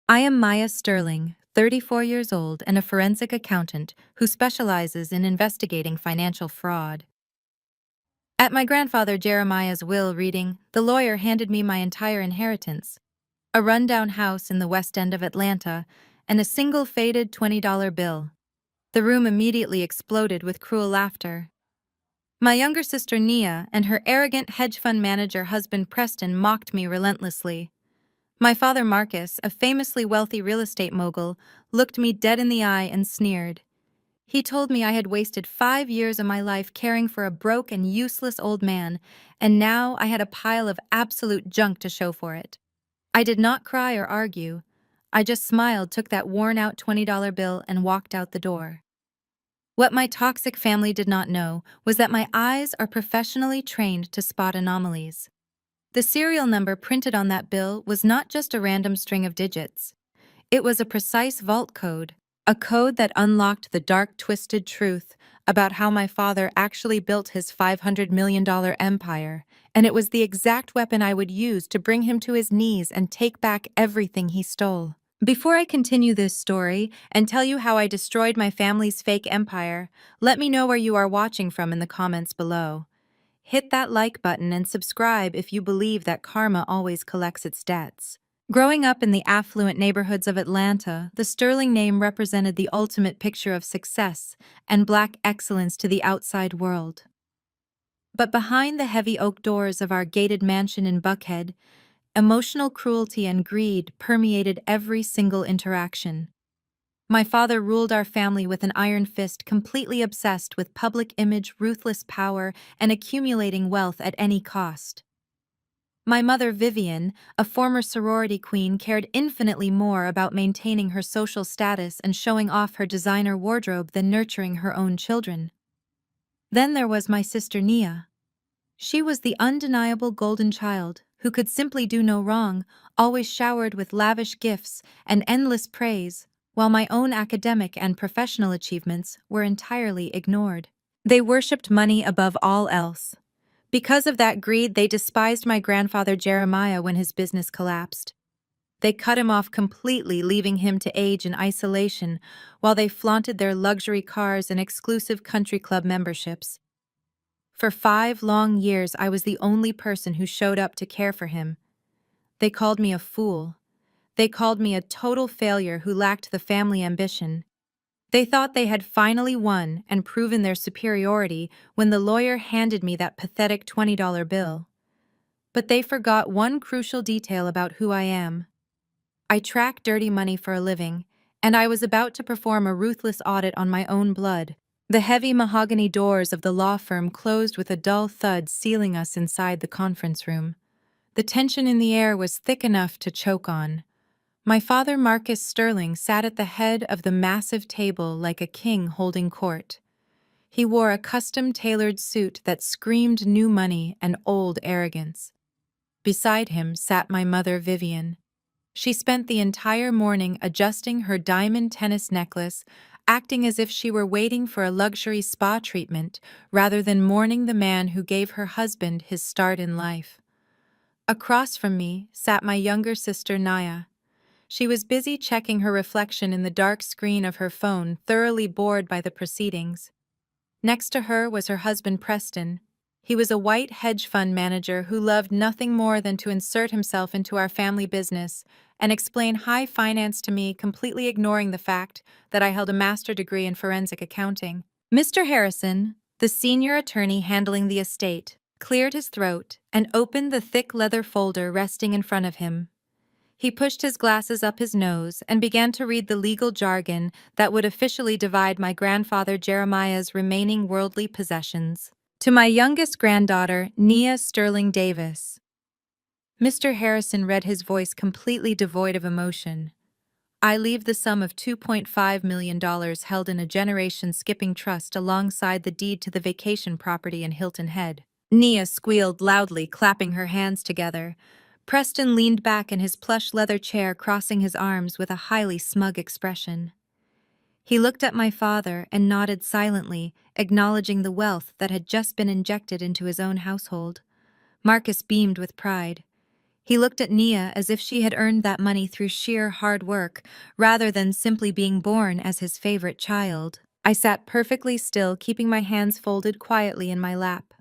I am Maya Sterling, 34 years old and a forensic accountant who specializes in investigating financial fraud. At my grandfather Jeremiah's will reading, the lawyer handed me my entire inheritance, a rundown house in the West End of Atlanta, and a single faded $20 bill. The room immediately exploded with cruel laughter. My younger sister Nia and her arrogant hedge fund manager husband Preston mocked me relentlessly. My father Marcus, a famously wealthy real estate mogul, looked me dead in the eye and sneered. He told me I had wasted 5 years of my life caring for a broke and useless old man, and now I had a pile of absolute junk to show for it. I did not cry or argue. I just smiled, took that worn-out $20 bill, and walked out the door. What my toxic family did not know was that my eyes are professionally trained to spot anomalies. The serial number printed on that bill was not just a random string of digits. It was a precise vault code, a code that unlocked the dark, twisted truth about how my father actually built his $500 million empire, and it was the exact weapon I would use to bring him to his knees and take back everything he stole. Before I continue this story and tell you how I destroyed my family's fake empire, let me know where you are watching from in the comments below. Hit that like button and subscribe if you believe that karma always collects its debts. Growing up in the affluent neighborhoods of Atlanta, the Sterling name represented the ultimate picture of success and Black excellence to the outside world. But behind the heavy oak doors of our gated mansion in Buckhead, emotional cruelty and greed permeated every single interaction. My father ruled our family with an iron fist, completely obsessed with public image, ruthless power, and accumulating wealth at any cost. My mother, Vivian, a former sorority queen, cared infinitely more about maintaining her social status and showing off her designer wardrobe than nurturing her own children. Then there was my sister Nia. She was the undeniable golden child who could simply do no wrong, always showered with lavish gifts and endless praise, while my own academic and professional achievements were entirely ignored. They worshipped money above all else. Because of that greed, they despised my grandfather Jeremiah when his business collapsed. They cut him off completely, leaving him to age in isolation, while they flaunted their luxury cars and exclusive country club memberships. For 5 long years, I was the only person who showed up to care for him. They called me a fool. They called me a total failure who lacked the family ambition. They thought they had finally won and proven their superiority when the lawyer handed me that pathetic $20 bill. But they forgot one crucial detail about who I am. I track dirty money for a living, and I was about to perform a ruthless audit on my own blood. The heavy mahogany doors of the law firm closed with a dull thud, sealing us inside the conference room. The tension in the air was thick enough to choke on. My father, Marcus Sterling, sat at the head of the massive table like a king holding court. He wore a custom-tailored suit that screamed new money and old arrogance. Beside him sat my mother, Vivian. She spent the entire morning adjusting her diamond tennis necklace, acting as if she were waiting for a luxury spa treatment rather than mourning the man who gave her husband his start in life. Across from me sat my younger sister, Nia. She was busy checking her reflection in the dark screen of her phone, thoroughly bored by the proceedings. Next to her was her husband, Preston. He was a white hedge fund manager who loved nothing more than to insert himself into our family business and explain high finance to me, completely ignoring the fact that I held a master's degree in forensic accounting. Mr. Harrison, the senior attorney handling the estate, cleared his throat and opened the thick leather folder resting in front of him. He pushed his glasses up his nose and began to read the legal jargon that would officially divide my grandfather Jeremiah's remaining worldly possessions. To my youngest granddaughter, Nia Sterling Davis. Mr. Harrison read, his voice completely devoid of emotion. I leave the sum of $2.5 million held in a generation-skipping trust alongside the deed to the vacation property in Hilton Head. Nia squealed loudly, clapping her hands together. Preston leaned back in his plush leather chair, crossing his arms with a highly smug expression. He looked at my father and nodded silently, acknowledging the wealth that had just been injected into his own household. Marcus beamed with pride. He looked at Nia as if she had earned that money through sheer hard work, rather than simply being born as his favorite child. I sat perfectly still, keeping my hands folded quietly in my lap.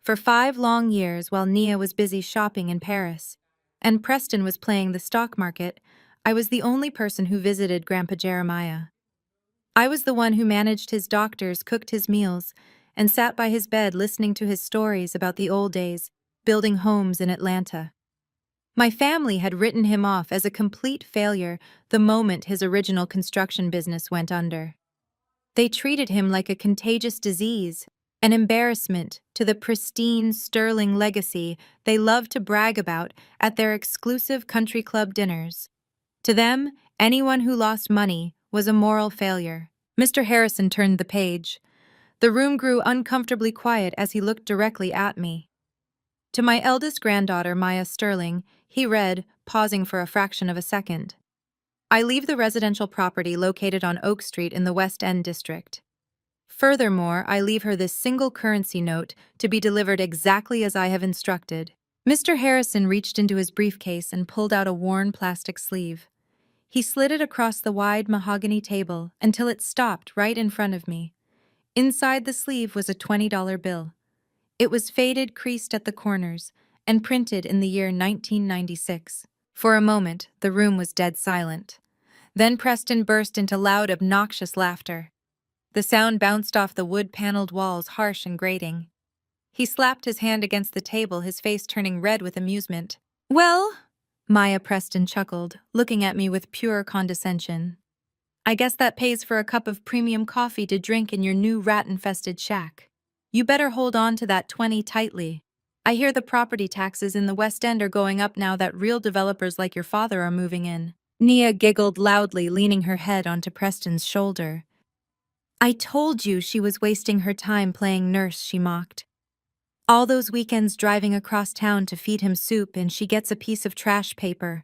For 5 long years, while Nia was busy shopping in Paris, and Preston was playing the stock market, I was the only person who visited Grandpa Jeremiah. I was the one who managed his doctors, cooked his meals, and sat by his bed listening to his stories about the old days, building homes in Atlanta. My family had written him off as a complete failure the moment his original construction business went under. They treated him like a contagious disease, an embarrassment to the pristine, sterling legacy they loved to brag about at their exclusive country club dinners. To them, anyone who lost money was a moral failure. Mr. Harrison turned the page. The room grew uncomfortably quiet as he looked directly at me. To my eldest granddaughter, Maya Sterling, he read, pausing for a fraction of a second. I leave the residential property located on Oak Street in the West End district. Furthermore, I leave her this single currency note to be delivered exactly as I have instructed. Mr. Harrison reached into his briefcase and pulled out a worn plastic sleeve. He slid it across the wide mahogany table until it stopped right in front of me. Inside the sleeve was a $20 bill. It was faded, creased at the corners, and printed in the year 1996. For a moment, the room was dead silent. Then Preston burst into loud, obnoxious laughter. The sound bounced off the wood-paneled walls, harsh and grating. He slapped his hand against the table, his face turning red with amusement. "Well," Maya Preston chuckled, looking at me with pure condescension. "I guess that pays for a cup of premium coffee to drink in your new rat-infested shack. You better hold on to that 20 tightly. I hear the property taxes in the West End are going up now that real developers like your father are moving in." Nia giggled loudly, leaning her head onto Preston's shoulder. "I told you she was wasting her time playing nurse," she mocked. "All those weekends driving across town to feed him soup and she gets a piece of trash paper.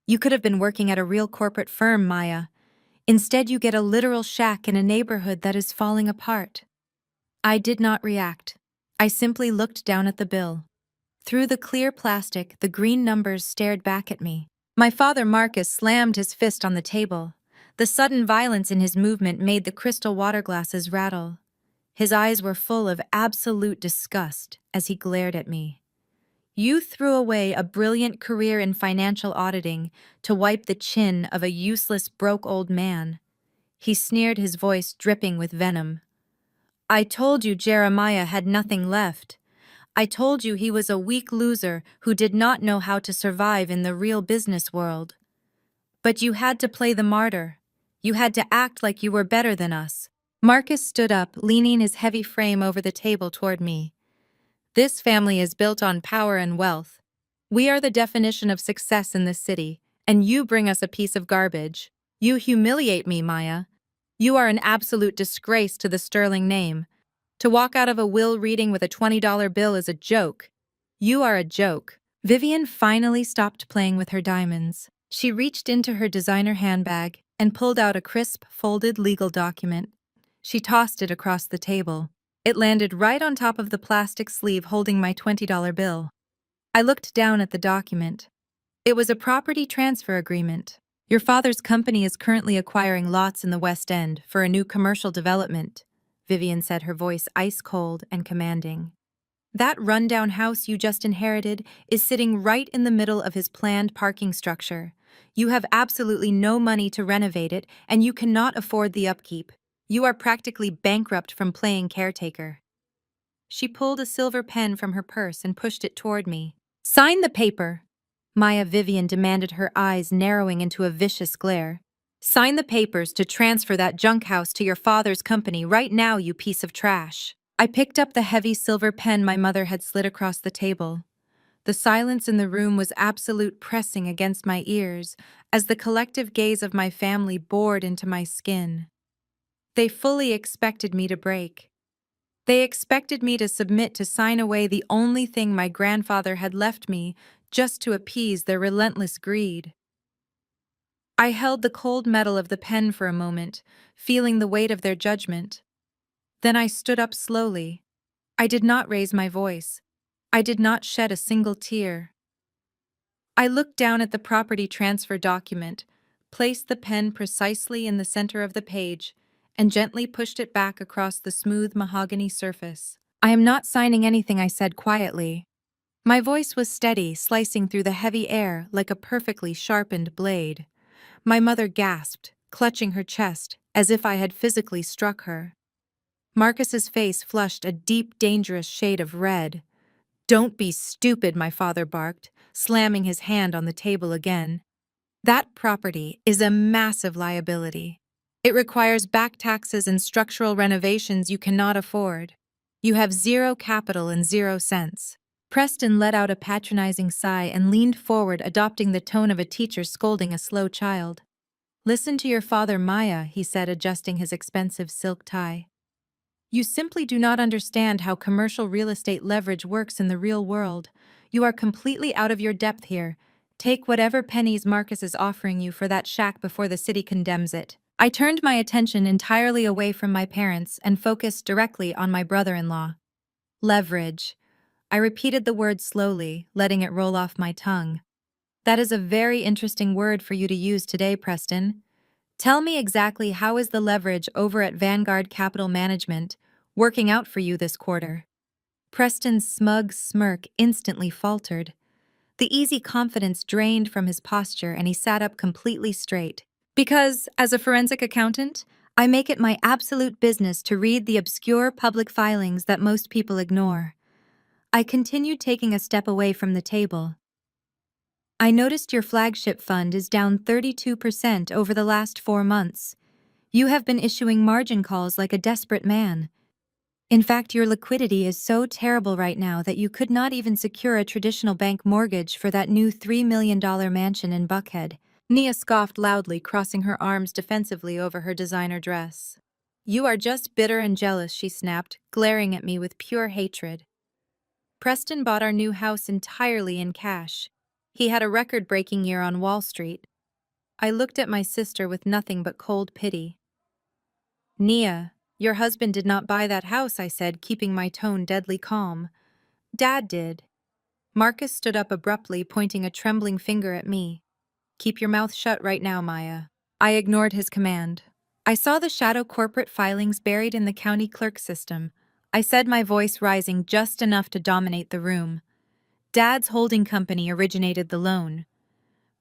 You could have been working at a real corporate firm, Maya. Instead, you get a literal shack in a neighborhood that is falling apart." I did not react. I simply looked down at the bill. Through the clear plastic, the green numbers stared back at me. My father, Marcus, slammed his fist on the table. The sudden violence in his movement made the crystal water glasses rattle. His eyes were full of absolute disgust as he glared at me. "You threw away a brilliant career in financial auditing to wipe the chin of a useless, broke old man." He sneered, his voice dripping with venom. "I told you Jeremiah had nothing left. I told you he was a weak loser who did not know how to survive in the real business world. But you had to play the martyr. You had to act like you were better than us." Marcus stood up, leaning his heavy frame over the table toward me. "This family is built on power and wealth. We are the definition of success in this city, and you bring us a piece of garbage. You humiliate me, Maya. You are an absolute disgrace to the Sterling name. To walk out of a will reading with a $20 bill is a joke. You are a joke." Vivian finally stopped playing with her diamonds. She reached into her designer handbag and pulled out a crisp, folded legal document. She tossed it across the table. It landed right on top of the plastic sleeve holding my $20 bill. I looked down at the document. It was a property transfer agreement. "Your father's company is currently acquiring lots in the West End for a new commercial development," Vivian said, her voice ice-cold and commanding. "That rundown house you just inherited is sitting right in the middle of his planned parking structure. You have absolutely no money to renovate it, and you cannot afford the upkeep. You are practically bankrupt from playing caretaker." She pulled a silver pen from her purse and pushed it toward me. "Sign the paper," Maya Vivian demanded, her eyes narrowing into a vicious glare. "Sign the papers to transfer that junk house to your father's company right now, you piece of trash." I picked up the heavy silver pen my mother had slid across the table. The silence in the room was absolute, pressing against my ears as the collective gaze of my family bored into my skin. They fully expected me to break. They expected me to submit, to sign away the only thing my grandfather had left me, just to appease their relentless greed. I held the cold metal of the pen for a moment, feeling the weight of their judgment. Then I stood up slowly. I did not raise my voice. I did not shed a single tear. I looked down at the property transfer document, placed the pen precisely in the center of the page, and gently pushed it back across the smooth mahogany surface. "I am not signing anything," I said quietly. My voice was steady, slicing through the heavy air like a perfectly sharpened blade. My mother gasped, clutching her chest, as if I had physically struck her. Marcus's face flushed a deep, dangerous shade of red. "Don't be stupid," my father barked, slamming his hand on the table again. "That property is a massive liability. It requires back taxes and structural renovations you cannot afford. You have zero capital and 0 cents." Preston let out a patronizing sigh and leaned forward, adopting the tone of a teacher scolding a slow child. "Listen to your father, Maya," he said, adjusting his expensive silk tie. "You simply do not understand how commercial real estate leverage works in the real world. You are completely out of your depth here. Take whatever pennies Marcus is offering you for that shack before the city condemns it." I turned my attention entirely away from my parents and focused directly on my brother-in-law. Leverage. I repeated the word slowly, letting it roll off my tongue. "That is a very interesting word for you to use today, Preston. Tell me exactly how is the leverage over at Vanguard Capital Management working out for you this quarter?" Preston's smug smirk instantly faltered. The easy confidence drained from his posture and he sat up completely straight. "Because, as a forensic accountant, I make it my absolute business to read the obscure public filings that most people ignore." I continued, taking a step away from the table. "I noticed your flagship fund is down 32% over the last 4 months. You have been issuing margin calls like a desperate man. In fact, your liquidity is so terrible right now that you could not even secure a traditional bank mortgage for that new $3 million mansion in Buckhead." Nia scoffed loudly, crossing her arms defensively over her designer dress. "You are just bitter and jealous," she snapped, glaring at me with pure hatred. "Preston bought our new house entirely in cash. He had a record-breaking year on Wall Street." I looked at my sister with nothing but cold pity. "Nia, your husband did not buy that house," I said, keeping my tone deadly calm. "Dad did." Marcus stood up abruptly, pointing a trembling finger at me. "Keep your mouth shut right now, Maya." I ignored his command. "I saw the shadow corporate filings buried in the county clerk system," I said, my voice rising just enough to dominate the room. "Dad's holding company originated the loan.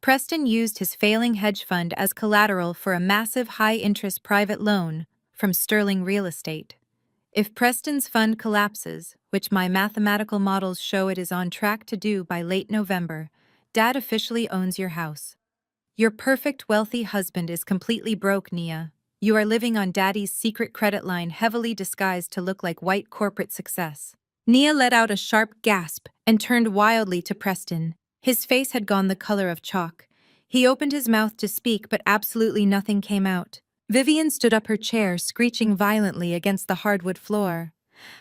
Preston used his failing hedge fund as collateral for a massive high-interest private loan from Sterling Real Estate. If Preston's fund collapses, which my mathematical models show it is on track to do by late November, Dad officially owns your house. Your perfect wealthy husband is completely broke, Nia. You are living on Daddy's secret credit line, heavily disguised to look like white corporate success." Nia let out a sharp gasp and turned wildly to Preston. His face had gone the color of chalk. He opened his mouth to speak, but absolutely nothing came out. Vivian stood up, her chair screeching violently against the hardwood floor.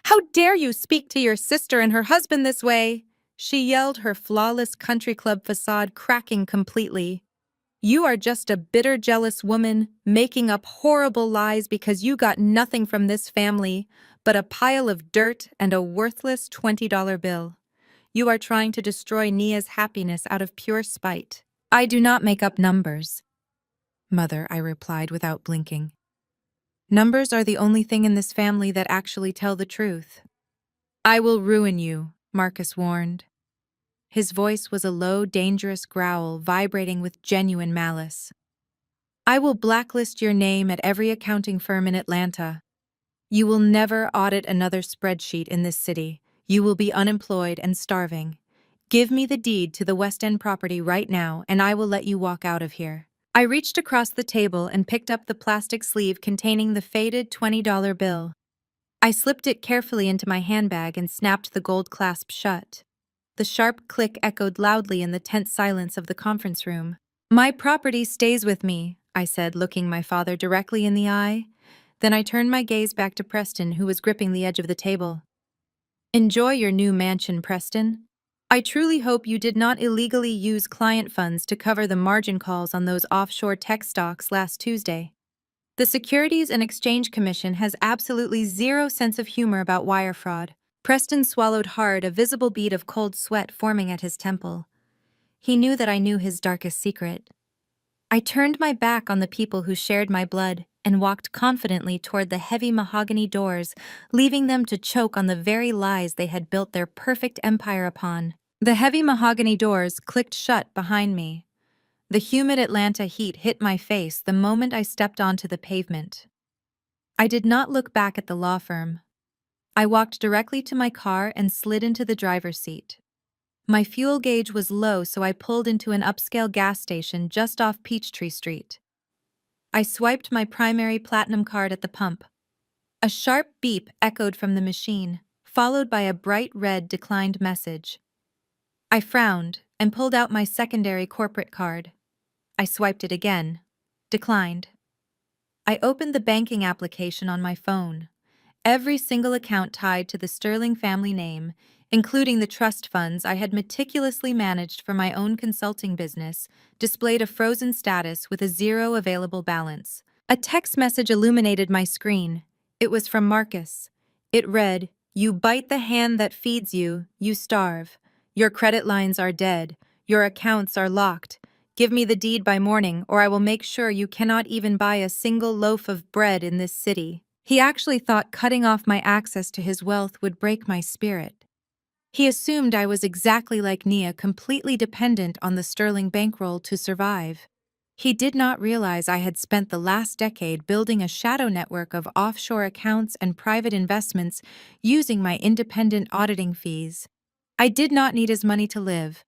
"How dare you speak to your sister and her husband this way?" she yelled, her flawless country club facade cracking completely. "You are just a bitter, jealous woman, making up horrible lies because you got nothing from this family but a pile of dirt and a worthless $20 bill. You are trying to destroy Nia's happiness out of pure spite." "I do not make up numbers, Mother," I replied without blinking. "Numbers are the only thing in this family that actually tell the truth." "I will ruin you," Marcus warned. His voice was a low, dangerous growl vibrating with genuine malice. "I will blacklist your name at every accounting firm in Atlanta. You will never audit another spreadsheet in this city. You will be unemployed and starving. Give me the deed to the West End property right now, and I will let you walk out of here." I reached across the table and picked up the plastic sleeve containing the faded $20 bill. I slipped it carefully into my handbag and snapped the gold clasp shut. The sharp click echoed loudly in the tense silence of the conference room. "My property stays with me," I said, looking my father directly in the eye. Then I turned my gaze back to Preston, who was gripping the edge of the table. "Enjoy your new mansion, Preston. I truly hope you did not illegally use client funds to cover the margin calls on those offshore tech stocks last Tuesday. The Securities and Exchange Commission has absolutely zero sense of humor about wire fraud." Preston swallowed hard, a visible bead of cold sweat forming at his temple. He knew that I knew his darkest secret. I turned my back on the people who shared my blood and walked confidently toward the heavy mahogany doors, leaving them to choke on the very lies they had built their perfect empire upon. The heavy mahogany doors clicked shut behind me. The humid Atlanta heat hit my face the moment I stepped onto the pavement. I did not look back at the law firm. I walked directly to my car and slid into the driver's seat. My fuel gauge was low, so I pulled into an upscale gas station just off Peachtree Street. I swiped my primary platinum card at the pump. A sharp beep echoed from the machine, followed by a bright red declined message. I frowned and pulled out my secondary corporate card. I swiped it again. Declined. I opened the banking application on my phone. Every single account tied to the Sterling family name, including the trust funds I had meticulously managed for my own consulting business, displayed a frozen status with a zero available balance. A text message illuminated my screen. It was from Marcus. It read, "You bite the hand that feeds you, you starve. Your credit lines are dead. Your accounts are locked. Give me the deed by morning, or I will make sure you cannot even buy a single loaf of bread in this city." He actually thought cutting off my access to his wealth would break my spirit. He assumed I was exactly like Nia, completely dependent on the Sterling bankroll to survive. He did not realize I had spent the last decade building a shadow network of offshore accounts and private investments using my independent auditing fees. I did not need his money to live.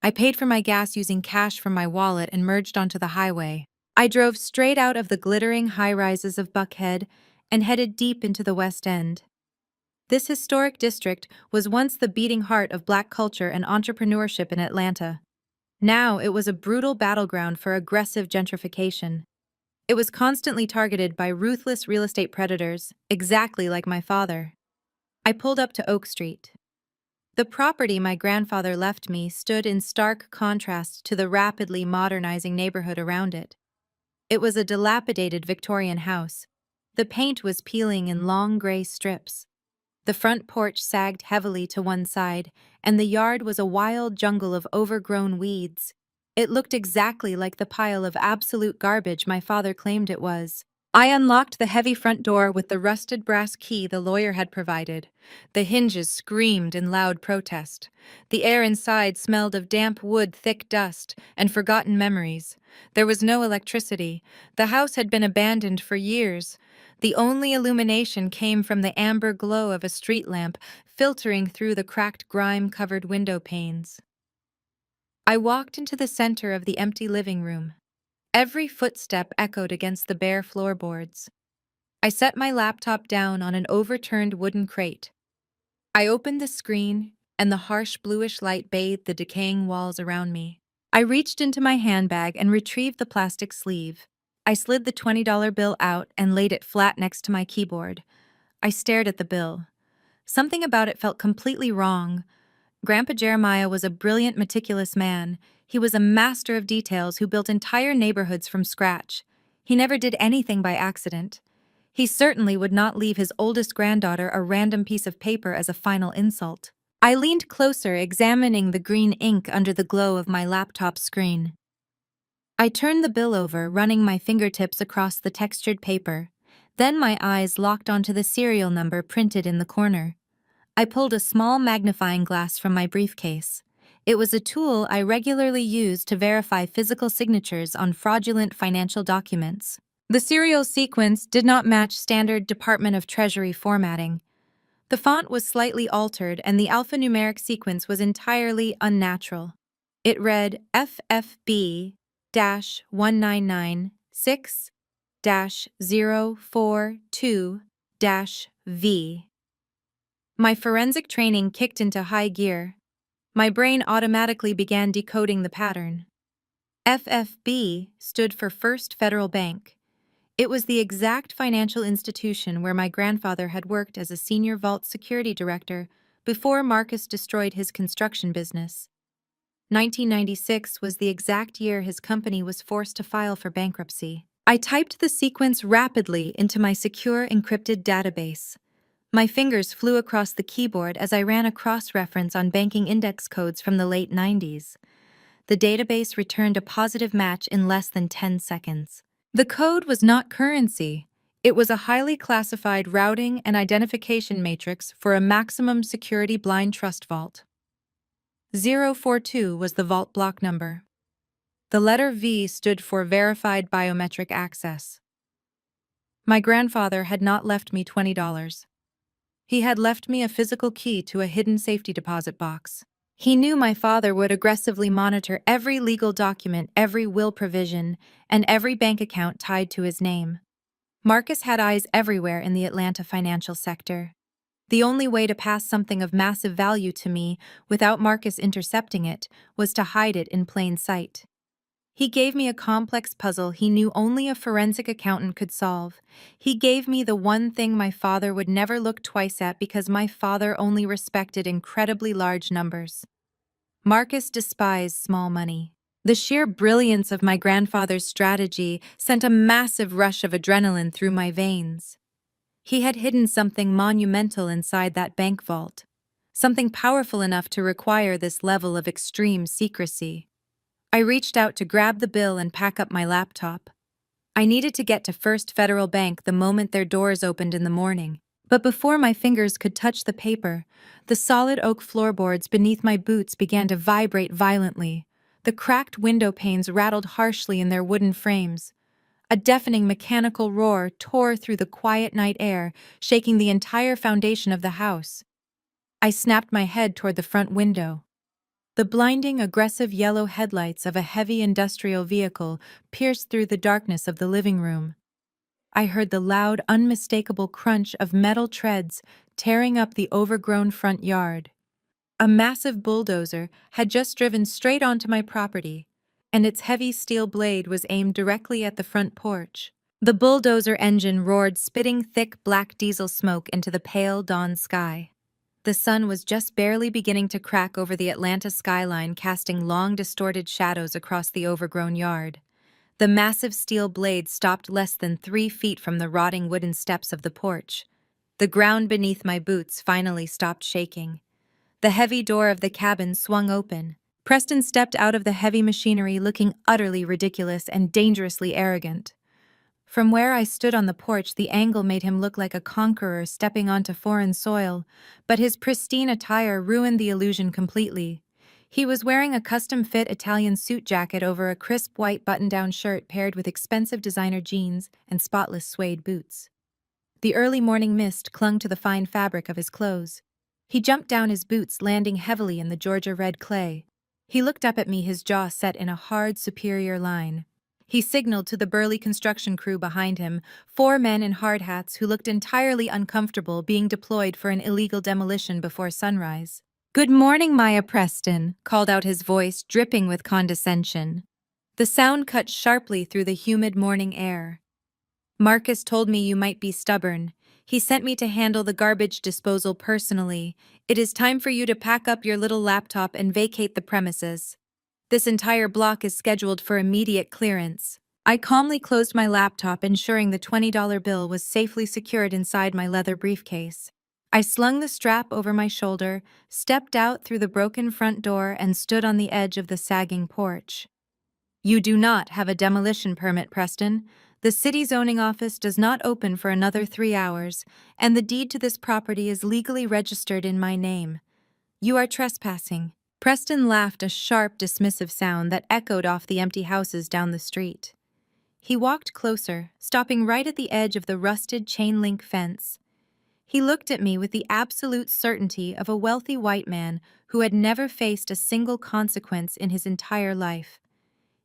I paid for my gas using cash from my wallet and merged onto the highway. I drove straight out of the glittering high-rises of Buckhead and headed deep into the West End. This historic district was once the beating heart of Black culture and entrepreneurship in Atlanta. Now it was a brutal battleground for aggressive gentrification. It was constantly targeted by ruthless real estate predators, exactly like my father. I pulled up to Oak Street. The property my grandfather left me stood in stark contrast to the rapidly modernizing neighborhood around it. It was a dilapidated Victorian house. The paint was peeling in long gray strips. The front porch sagged heavily to one side, and the yard was a wild jungle of overgrown weeds. It looked exactly like the pile of absolute garbage my father claimed it was. I unlocked the heavy front door with the rusted brass key the lawyer had provided. The hinges screamed in loud protest. The air inside smelled of damp wood, thick dust, and forgotten memories. There was no electricity. The house had been abandoned for years. The only illumination came from the amber glow of a street lamp filtering through the cracked grime-covered window panes. I walked into the center of the empty living room. Every footstep echoed against the bare floorboards. I set my laptop down on an overturned wooden crate. I opened the screen, and the harsh bluish light bathed the decaying walls around me. I reached into my handbag and retrieved the plastic sleeve. I slid the $20 bill out and laid it flat next to my keyboard. I stared at the bill. Something about it felt completely wrong. Grandpa Jeremiah was a brilliant, meticulous man. He was a master of details who built entire neighborhoods from scratch. He never did anything by accident. He certainly would not leave his oldest granddaughter a random piece of paper as a final insult. I leaned closer, examining the green ink under the glow of my laptop screen. I turned the bill over, running my fingertips across the textured paper. Then my eyes locked onto the serial number printed in the corner. I pulled a small magnifying glass from my briefcase. It was a tool I regularly used to verify physical signatures on fraudulent financial documents. The serial sequence did not match standard Department of Treasury formatting. The font was slightly altered, and the alphanumeric sequence was entirely unnatural. It read FFB-1996-042-V. My forensic training kicked into high gear. My brain automatically began decoding the pattern. FFB stood for First Federal Bank. It was the exact financial institution where my grandfather had worked as a senior vault security director before Marcus destroyed his construction business. 1996 was the exact year his company was forced to file for bankruptcy. I typed the sequence rapidly into my secure encrypted database. My fingers flew across the keyboard as I ran a cross-reference on banking index codes from the late 90s. The database returned a positive match in less than 10 seconds. The code was not currency. It was a highly classified routing and identification matrix for a maximum security blind trust vault. 042 was the vault block number. The letter V stood for Verified Biometric Access. My grandfather had not left me $20. He had left me a physical key to a hidden safety deposit box. He knew my father would aggressively monitor every legal document, every will provision, and every bank account tied to his name. Marcus had eyes everywhere in the Atlanta financial sector. The only way to pass something of massive value to me without Marcus intercepting it was to hide it in plain sight. He gave me a complex puzzle he knew only a forensic accountant could solve. He gave me the one thing my father would never look twice at because my father only respected incredibly large numbers. Marcus despised small money. The sheer brilliance of my grandfather's strategy sent a massive rush of adrenaline through my veins. He had hidden something monumental inside that bank vault, something powerful enough to require this level of extreme secrecy. I reached out to grab the bill and pack up my laptop. I needed to get to First Federal Bank the moment their doors opened in the morning. But before my fingers could touch the paper, the solid oak floorboards beneath my boots began to vibrate violently. The cracked window panes rattled harshly in their wooden frames. A deafening mechanical roar tore through the quiet night air, shaking the entire foundation of the house. I snapped my head toward the front window. The blinding, aggressive yellow headlights of a heavy industrial vehicle pierced through the darkness of the living room. I heard the loud, unmistakable crunch of metal treads tearing up the overgrown front yard. A massive bulldozer had just driven straight onto my property, and its heavy steel blade was aimed directly at the front porch. The bulldozer engine roared, spitting thick black diesel smoke into the pale dawn sky. The sun was just barely beginning to crack over the Atlanta skyline, casting long, distorted shadows across the overgrown yard. The massive steel blade stopped less than 3 feet from the rotting wooden steps of the porch. The ground beneath my boots finally stopped shaking. The heavy door of the cabin swung open. Preston stepped out of the heavy machinery looking utterly ridiculous and dangerously arrogant. From where I stood on the porch, the angle made him look like a conqueror stepping onto foreign soil, but his pristine attire ruined the illusion completely. He was wearing a custom-fit Italian suit jacket over a crisp white button-down shirt paired with expensive designer jeans and spotless suede boots. The early morning mist clung to the fine fabric of his clothes. He jumped down his boots, landing heavily in the Georgia red clay. He looked up at me, his jaw set in a hard, superior line. He signaled to the burly construction crew behind him, 4 men in hard hats who looked entirely uncomfortable being deployed for an illegal demolition before sunrise. "Good morning, Maya Preston," called out his voice, dripping with condescension. The sound cut sharply through the humid morning air. "Marcus told me you might be stubborn. He sent me to handle the garbage disposal personally. It is time for you to pack up your little laptop and vacate the premises. This entire block is scheduled for immediate clearance." I calmly closed my laptop, ensuring the $20 bill was safely secured inside my leather briefcase. I slung the strap over my shoulder, stepped out through the broken front door, and stood on the edge of the sagging porch. "You do not have a demolition permit, Preston. The city zoning office does not open for another 3 hours, and the deed to this property is legally registered in my name. You are trespassing." Preston laughed, a sharp, dismissive sound that echoed off the empty houses down the street. He walked closer, stopping right at the edge of the rusted chain-link fence. He looked at me with the absolute certainty of a wealthy white man who had never faced a single consequence in his entire life.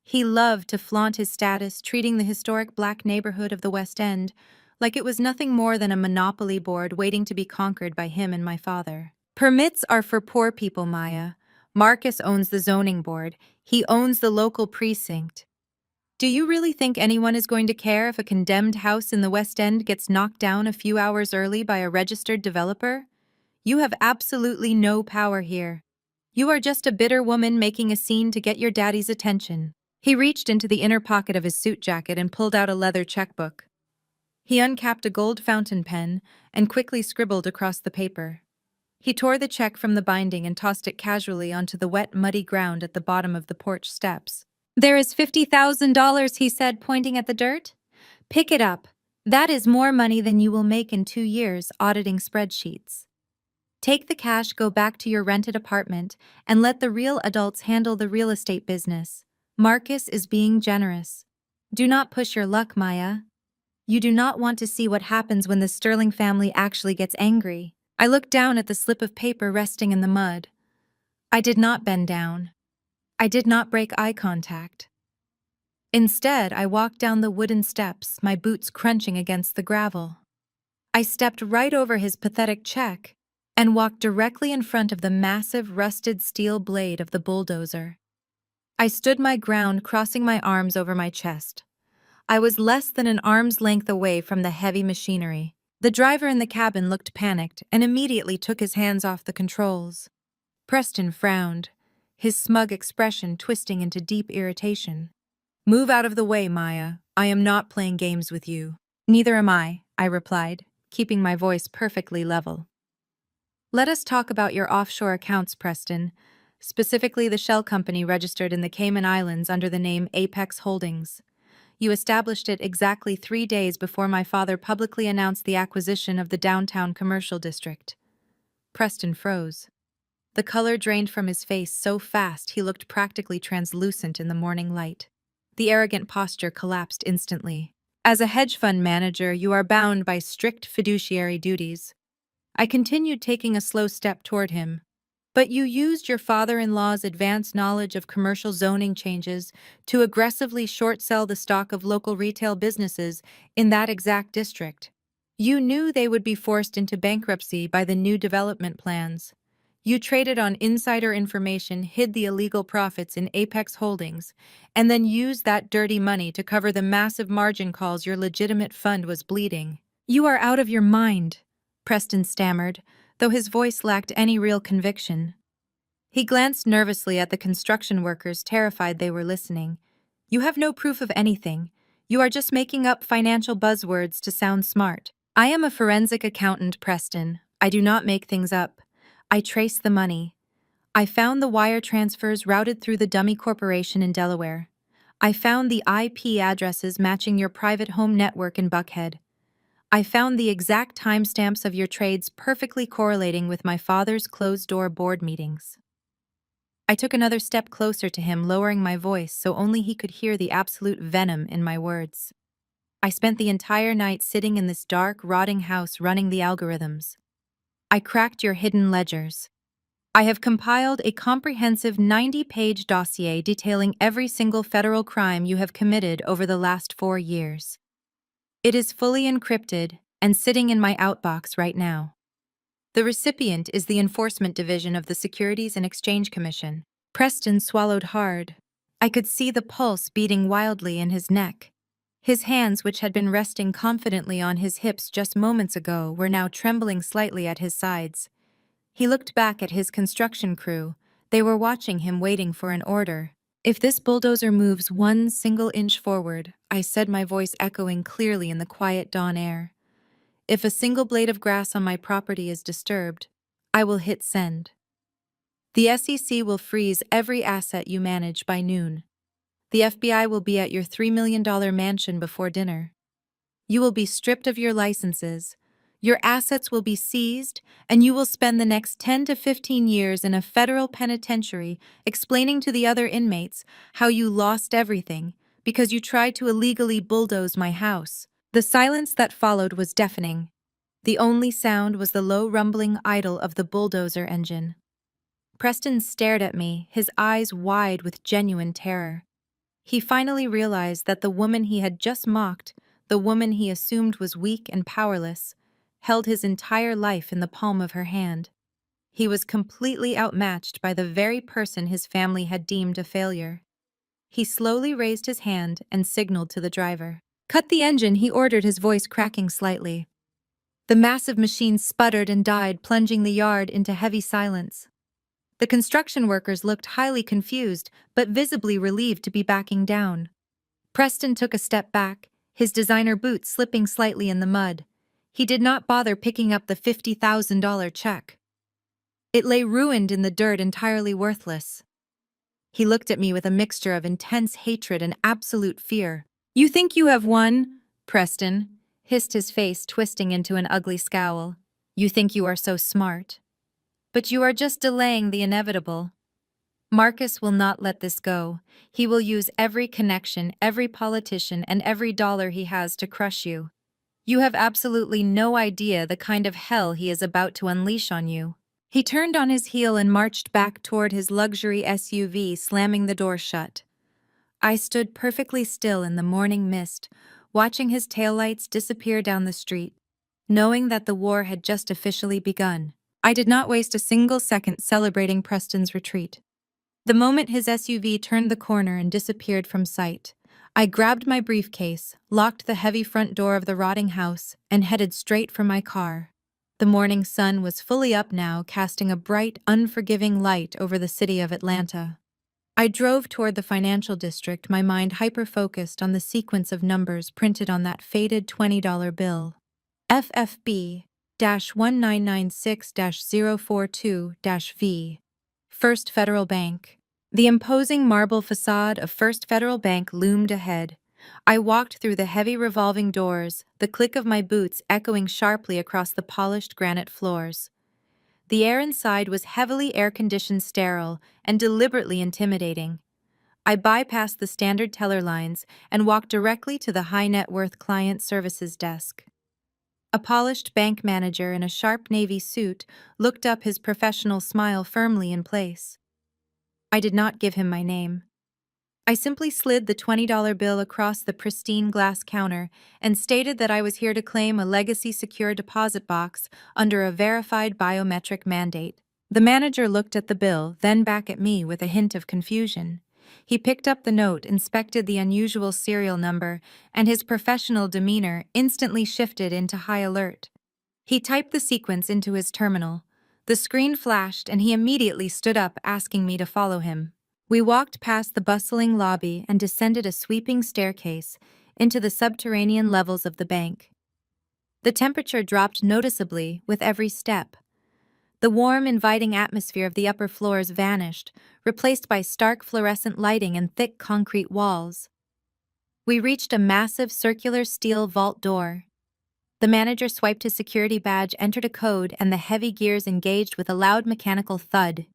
He loved to flaunt his status, treating the historic black neighborhood of the West End like it was nothing more than a monopoly board waiting to be conquered by him and my father. "Permits are for poor people, Maya. Marcus owns the zoning board. He owns the local precinct. Do you really think anyone is going to care if a condemned house in the West End gets knocked down a few hours early by a registered developer? You have absolutely no power here. You are just a bitter woman making a scene to get your daddy's attention." He reached into the inner pocket of his suit jacket and pulled out a leather checkbook. He uncapped a gold fountain pen and quickly scribbled across the paper. He tore the check from the binding and tossed it casually onto the wet, muddy ground at the bottom of the porch steps. "There is $50,000, he said, pointing at the dirt. "Pick it up. That is more money than you will make in 2 years auditing spreadsheets. Take the cash, go back to your rented apartment, and let the real adults handle the real estate business. Marcus is being generous. Do not push your luck, Maya. You do not want to see what happens when the Sterling family actually gets angry." I looked down at the slip of paper resting in the mud. I did not bend down. I did not break eye contact. Instead, I walked down the wooden steps, my boots crunching against the gravel. I stepped right over his pathetic check and walked directly in front of the massive rusted steel blade of the bulldozer. I stood my ground, crossing my arms over my chest. I was less than an arm's length away from the heavy machinery. The driver in the cabin looked panicked and immediately took his hands off the controls. Preston frowned, his smug expression twisting into deep irritation. "Move out of the way, Maya. I am not playing games with you." "Neither am I," I replied, keeping my voice perfectly level. "Let us talk about your offshore accounts, Preston, specifically the shell company registered in the Cayman Islands under the name Apex Holdings. You established it exactly 3 days before my father publicly announced the acquisition of the downtown commercial district." Preston froze. The color drained from his face so fast he looked practically translucent in the morning light. The arrogant posture collapsed instantly. "As a hedge fund manager, you are bound by strict fiduciary duties." I continued, taking a slow step toward him. "But you used your father-in-law's advanced knowledge of commercial zoning changes to aggressively short-sell the stock of local retail businesses in that exact district. You knew they would be forced into bankruptcy by the new development plans. You traded on insider information, hid the illegal profits in Apex Holdings, and then used that dirty money to cover the massive margin calls your legitimate fund was bleeding." "You are out of your mind," Preston stammered, though his voice lacked any real conviction. He glanced nervously at the construction workers, terrified they were listening. "You have no proof of anything. You are just making up financial buzzwords to sound smart." "I am a forensic accountant, Preston. I do not make things up. I trace the money. I found the wire transfers routed through the dummy corporation in Delaware. I found the IP addresses matching your private home network in Buckhead. I found the exact timestamps of your trades perfectly correlating with my father's closed-door board meetings." I took another step closer to him, lowering my voice so only he could hear the absolute venom in my words. "I spent the entire night sitting in this dark, rotting house running the algorithms. I cracked your hidden ledgers. I have compiled a comprehensive 90-page dossier detailing every single federal crime you have committed over the last 4 years. It is fully encrypted and sitting in my outbox right now. The recipient is the Enforcement Division of the Securities and Exchange Commission." Preston swallowed hard. I could see the pulse beating wildly in his neck. His hands, which had been resting confidently on his hips just moments ago, were now trembling slightly at his sides. He looked back at his construction crew. They were watching him, waiting for an order. "If this bulldozer moves 1 single inch forward," I said, my voice echoing clearly in the quiet dawn air, "if a single blade of grass on my property is disturbed, I will hit send. The SEC will freeze every asset you manage by noon. The FBI will be at your $3 million mansion before dinner. You will be stripped of your licenses, your assets will be seized, and you will spend the next 10 to 15 years in a federal penitentiary explaining to the other inmates how you lost everything because you tried to illegally bulldoze my house." The silence that followed was deafening. The only sound was the low rumbling idle of the bulldozer engine. Preston stared at me, his eyes wide with genuine terror. He finally realized that the woman he had just mocked, the woman he assumed was weak and powerless, held his entire life in the palm of her hand. He was completely outmatched by the very person his family had deemed a failure. He slowly raised his hand and signaled to the driver. "Cut the engine," he ordered, his voice cracking slightly. The massive machine sputtered and died, plunging the yard into heavy silence. The construction workers looked highly confused, but visibly relieved to be backing down. Preston took a step back, his designer boots slipping slightly in the mud. He did not bother picking up the $50,000 check. It lay ruined in the dirt, entirely worthless. He looked at me with a mixture of intense hatred and absolute fear. "You think you have won, Preston?" hissed his face, twisting into an ugly scowl. "You think you are so smart. But you are just delaying the inevitable. Marcus will not let this go. He will use every connection, every politician, and every dollar he has to crush you. You have absolutely no idea the kind of hell he is about to unleash on you." He turned on his heel and marched back toward his luxury SUV, slamming the door shut. I stood perfectly still in the morning mist, watching his taillights disappear down the street, knowing that the war had just officially begun. I did not waste a single second celebrating Preston's retreat. The moment his SUV turned the corner and disappeared from sight, I grabbed my briefcase, locked the heavy front door of the rotting house, and headed straight for my car. The morning sun was fully up now, casting a bright, unforgiving light over the city of Atlanta. I drove toward the financial district, my mind hyper-focused on the sequence of numbers printed on that faded $20 bill. FFB-1996-042-V. First Federal Bank. The imposing marble facade of First Federal Bank loomed ahead. I walked through the heavy revolving doors, the click of my boots echoing sharply across the polished granite floors. The air inside was heavily air-conditioned, sterile, and deliberately intimidating. I bypassed the standard teller lines and walked directly to the high-net-worth client services desk. A polished bank manager in a sharp navy suit looked up, his professional smile firmly in place. I did not give him my name. I simply slid the $20 bill across the pristine glass counter and stated that I was here to claim a legacy secure deposit box under a verified biometric mandate. The manager looked at the bill, then back at me with a hint of confusion. He picked up the note, inspected the unusual serial number, and his professional demeanor instantly shifted into high alert. He typed the sequence into his terminal. The screen flashed, and he immediately stood up, asking me to follow him. We walked past the bustling lobby and descended a sweeping staircase into the subterranean levels of the bank. The temperature dropped noticeably with every step. The warm, inviting atmosphere of the upper floors vanished, replaced by stark fluorescent lighting and thick concrete walls. We reached a massive circular steel vault door. The manager swiped his security badge, entered a code, and the heavy gears engaged with a loud mechanical thud.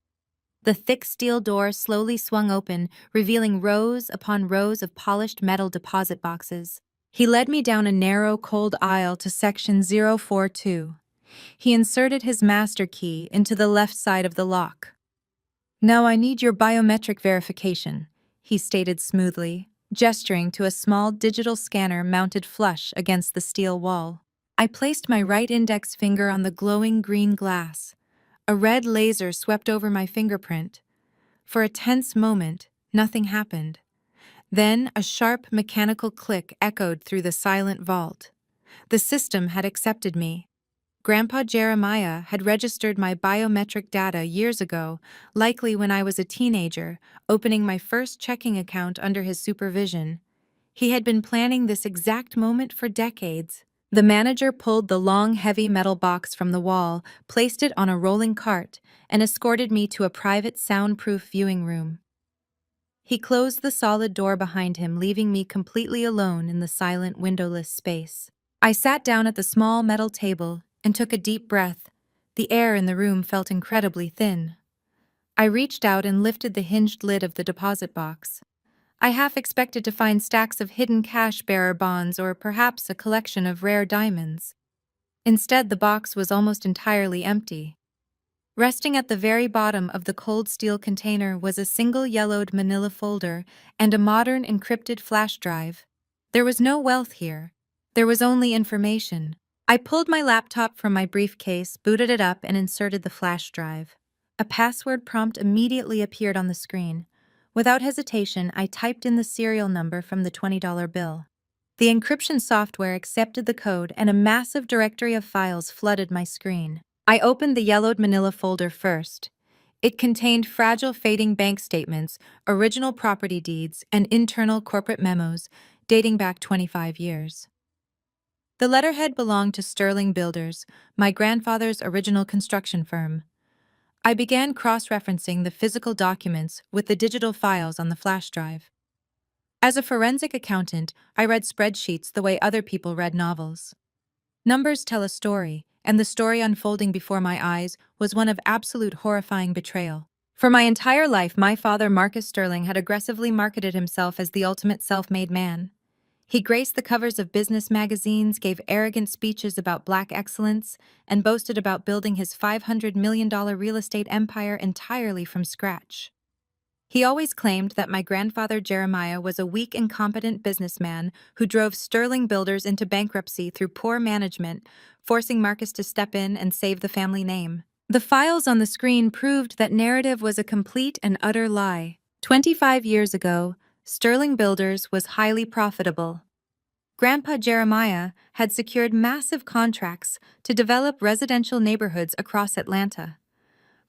The thick steel door slowly swung open, revealing rows upon rows of polished metal deposit boxes. He led me down a narrow, cold aisle to section 042. He inserted his master key into the left side of the lock. "Now I need your biometric verification," he stated smoothly, gesturing to a small digital scanner mounted flush against the steel wall. I placed my right index finger on the glowing green glass. A red laser swept over my fingerprint. For a tense moment, nothing happened. Then a sharp mechanical click echoed through the silent vault. The system had accepted me. Grandpa Jeremiah had registered my biometric data years ago, likely when I was a teenager, opening my first checking account under his supervision. He had been planning this exact moment for decades. The manager pulled the long, heavy metal box from the wall, placed it on a rolling cart, and escorted me to a private, soundproof viewing room. He closed the solid door behind him, leaving me completely alone in the silent, windowless space. I sat down at the small metal table and took a deep breath. The air in the room felt incredibly thin. I reached out and lifted the hinged lid of the deposit box. I half expected to find stacks of hidden cash-bearer bonds or perhaps a collection of rare diamonds. Instead, the box was almost entirely empty. Resting at the very bottom of the cold steel container was a single yellowed manila folder and a modern encrypted flash drive. There was no wealth here. There was only information. I pulled my laptop from my briefcase, booted it up, and inserted the flash drive. A password prompt immediately appeared on the screen. Without hesitation, I typed in the serial number from the $20 bill. The encryption software accepted the code, and a massive directory of files flooded my screen. I opened the yellowed manila folder first. It contained fragile, fading bank statements, original property deeds, and internal corporate memos dating back 25 years. The letterhead belonged to Sterling Builders, my grandfather's original construction firm. I began cross-referencing the physical documents with the digital files on the flash drive. As a forensic accountant, I read spreadsheets the way other people read novels. Numbers tell a story, and the story unfolding before my eyes was one of absolute horrifying betrayal. For my entire life, my father, Marcus Sterling, had aggressively marketed himself as the ultimate self-made man. He graced the covers of business magazines, gave arrogant speeches about black excellence, and boasted about building his $500 million real estate empire entirely from scratch. He always claimed that my grandfather Jeremiah was a weak, incompetent businessman who drove Sterling Builders into bankruptcy through poor management, forcing Marcus to step in and save the family name. The files on the screen proved that narrative was a complete and utter lie. 25 years ago, Sterling Builders was highly profitable. Grandpa Jeremiah had secured massive contracts to develop residential neighborhoods across Atlanta.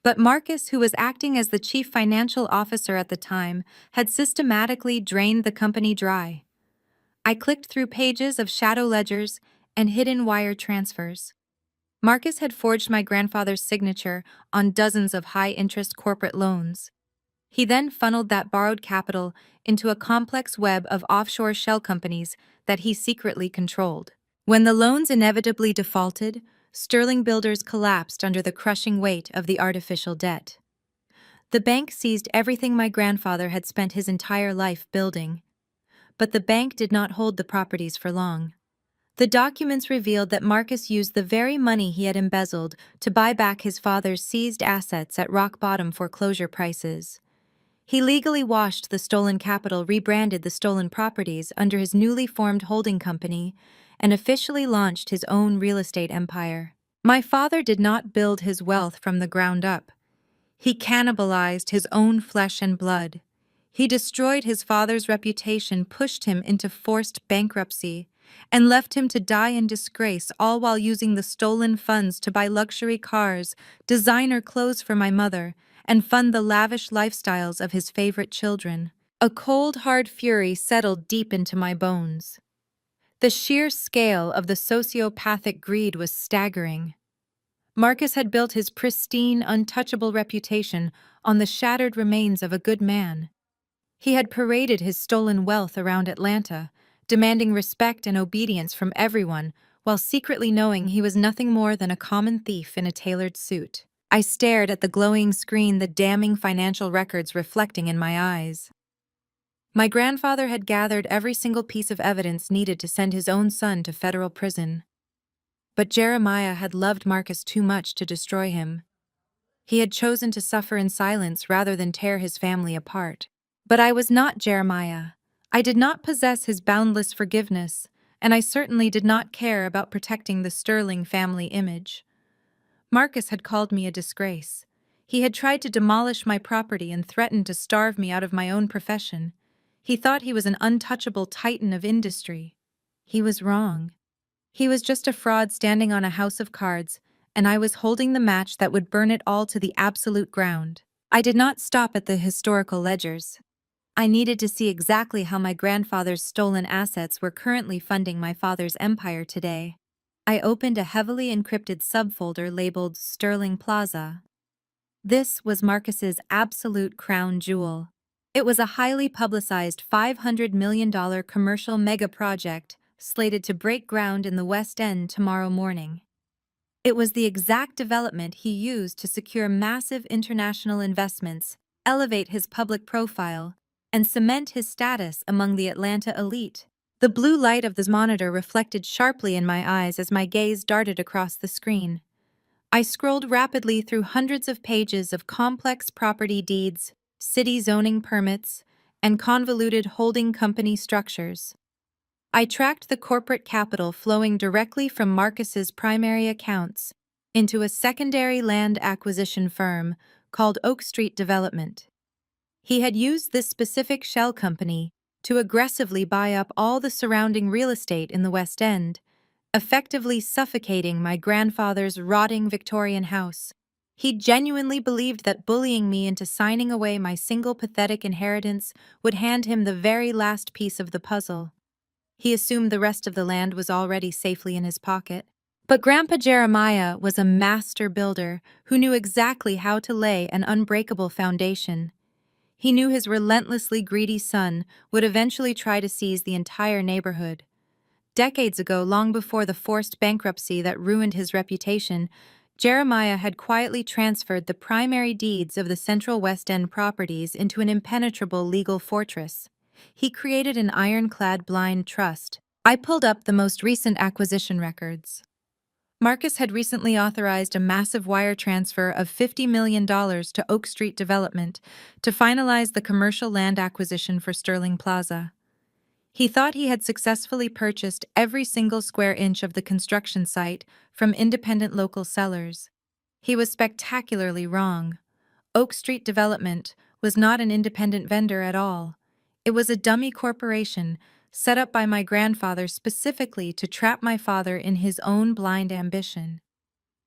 But Marcus, who was acting as the chief financial officer at the time, had systematically drained the company dry. I clicked through pages of shadow ledgers and hidden wire transfers. Marcus had forged my grandfather's signature on dozens of high-interest corporate loans. He then funneled that borrowed capital into a complex web of offshore shell companies that he secretly controlled. When the loans inevitably defaulted, Sterling Builders collapsed under the crushing weight of the artificial debt. The bank seized everything my grandfather had spent his entire life building. But the bank did not hold the properties for long. The documents revealed that Marcus used the very money he had embezzled to buy back his father's seized assets at rock-bottom foreclosure prices. He legally washed the stolen capital, rebranded the stolen properties under his newly formed holding company, and officially launched his own real estate empire. My father did not build his wealth from the ground up. He cannibalized his own flesh and blood. He destroyed his father's reputation, pushed him into forced bankruptcy, and left him to die in disgrace, all while using the stolen funds to buy luxury cars, designer clothes for my mother, and fund the lavish lifestyles of his favorite children. A cold, hard fury settled deep into my bones. The sheer scale of the sociopathic greed was staggering. Marcus had built his pristine, untouchable reputation on the shattered remains of a good man. He had paraded his stolen wealth around Atlanta, demanding respect and obedience from everyone, while secretly knowing he was nothing more than a common thief in a tailored suit. I stared at the glowing screen, the damning financial records reflecting in my eyes. My grandfather had gathered every single piece of evidence needed to send his own son to federal prison. But Jeremiah had loved Marcus too much to destroy him. He had chosen to suffer in silence rather than tear his family apart. But I was not Jeremiah. I did not possess his boundless forgiveness, and I certainly did not care about protecting the Sterling family image. Marcus had called me a disgrace. He had tried to demolish my property and threatened to starve me out of my own profession. He thought he was an untouchable titan of industry. He was wrong. He was just a fraud standing on a house of cards, and I was holding the match that would burn it all to the absolute ground. I did not stop at the historical ledgers. I needed to see exactly how my grandfather's stolen assets were currently funding my father's empire today. I opened a heavily encrypted subfolder labeled Sterling Plaza. This was Marcus's absolute crown jewel. It was a highly publicized $500 million commercial mega project slated to break ground in the West End tomorrow morning. It was the exact development he used to secure massive international investments, elevate his public profile, and cement his status among the Atlanta elite. The blue light of the monitor reflected sharply in my eyes as my gaze darted across the screen. I scrolled rapidly through hundreds of pages of complex property deeds, city zoning permits, and convoluted holding company structures. I tracked the corporate capital flowing directly from Marcus's primary accounts into a secondary land acquisition firm called Oak Street Development. He had used this specific shell company to aggressively buy up all the surrounding real estate in the West End, effectively suffocating my grandfather's rotting Victorian house. He genuinely believed that bullying me into signing away my single pathetic inheritance would hand him the very last piece of the puzzle. He assumed the rest of the land was already safely in his pocket. But Grandpa Jeremiah was a master builder who knew exactly how to lay an unbreakable foundation. He knew his relentlessly greedy son would eventually try to seize the entire neighborhood. Decades ago, long before the forced bankruptcy that ruined his reputation, Jeremiah had quietly transferred the primary deeds of the Central West End properties into an impenetrable legal fortress. He created an ironclad blind trust. I pulled up the most recent acquisition records. Marcus had recently authorized a massive wire transfer of $50 million to Oak Street Development to finalize the commercial land acquisition for Sterling Plaza. He thought he had successfully purchased every single square inch of the construction site from independent local sellers. He was spectacularly wrong. Oak Street Development was not an independent vendor at all. It was a dummy corporation set up by my grandfather specifically to trap my father in his own blind ambition.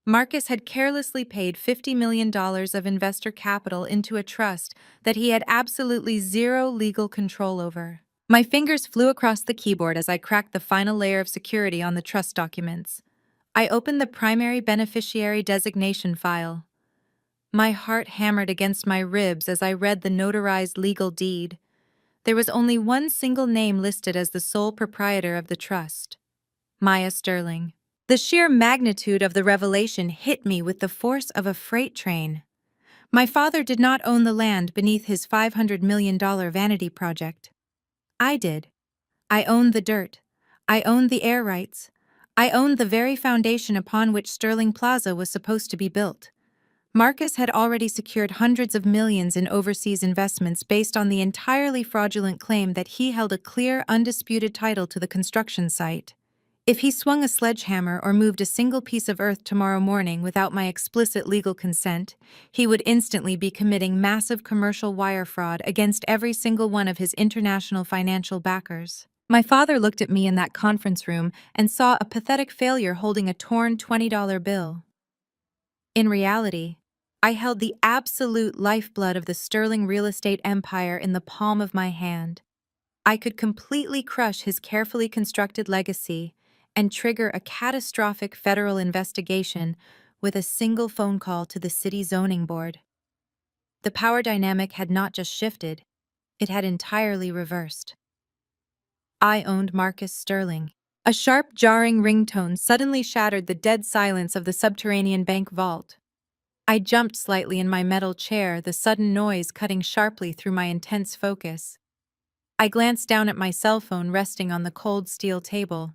Marcus had carelessly paid $50 million of investor capital into a trust that he had absolutely zero legal control over. My fingers flew across the keyboard as I cracked the final layer of security on the trust documents. I opened the primary beneficiary designation file. My heart hammered against my ribs as I read the notarized legal deed. There was only one single name listed as the sole proprietor of the trust: Maya Sterling. The sheer magnitude of the revelation hit me with the force of a freight train. My father did not own the land beneath his $500 million vanity project. I did. I owned the dirt. I owned the air rights. I owned the very foundation upon which Sterling Plaza was supposed to be built. Marcus had already secured hundreds of millions in overseas investments based on the entirely fraudulent claim that he held a clear, undisputed title to the construction site. If he swung a sledgehammer or moved a single piece of earth tomorrow morning without my explicit legal consent, he would instantly be committing massive commercial wire fraud against every single one of his international financial backers. My father looked at me in that conference room and saw a pathetic failure holding a torn $20 bill. In reality, I held the absolute lifeblood of the Sterling real estate empire in the palm of my hand. I could completely crush his carefully constructed legacy and trigger a catastrophic federal investigation with a single phone call to the city zoning board. The power dynamic had not just shifted, it had entirely reversed. I owned Marcus Sterling. A sharp, jarring ringtone suddenly shattered the dead silence of the subterranean bank vault. I jumped slightly in my metal chair, the sudden noise cutting sharply through my intense focus. I glanced down at my cell phone resting on the cold steel table.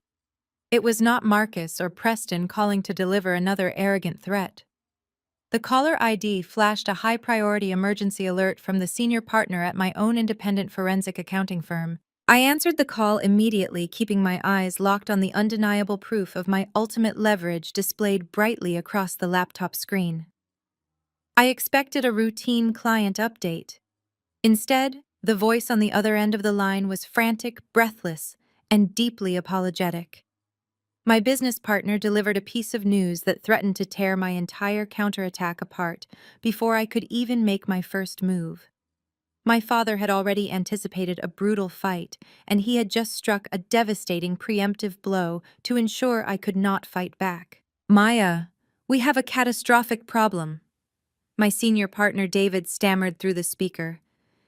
It was not Marcus or Preston calling to deliver another arrogant threat. The caller ID flashed a high-priority emergency alert from the senior partner at my own independent forensic accounting firm. I answered the call immediately, keeping my eyes locked on the undeniable proof of my ultimate leverage displayed brightly across the laptop screen. I expected a routine client update. Instead, the voice on the other end of the line was frantic, breathless, and deeply apologetic. My business partner delivered a piece of news that threatened to tear my entire counterattack apart before I could even make my first move. My father had already anticipated a brutal fight, and he had just struck a devastating preemptive blow to ensure I could not fight back. "Maya, we have a catastrophic problem." My senior partner David stammered through the speaker.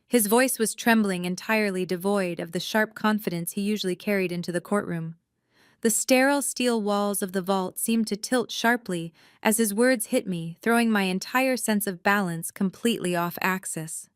His voice was trembling, entirely devoid of the sharp confidence he usually carried into the courtroom. The sterile steel walls of the vault seemed to tilt sharply as his words hit me, throwing my entire sense of balance completely off axis.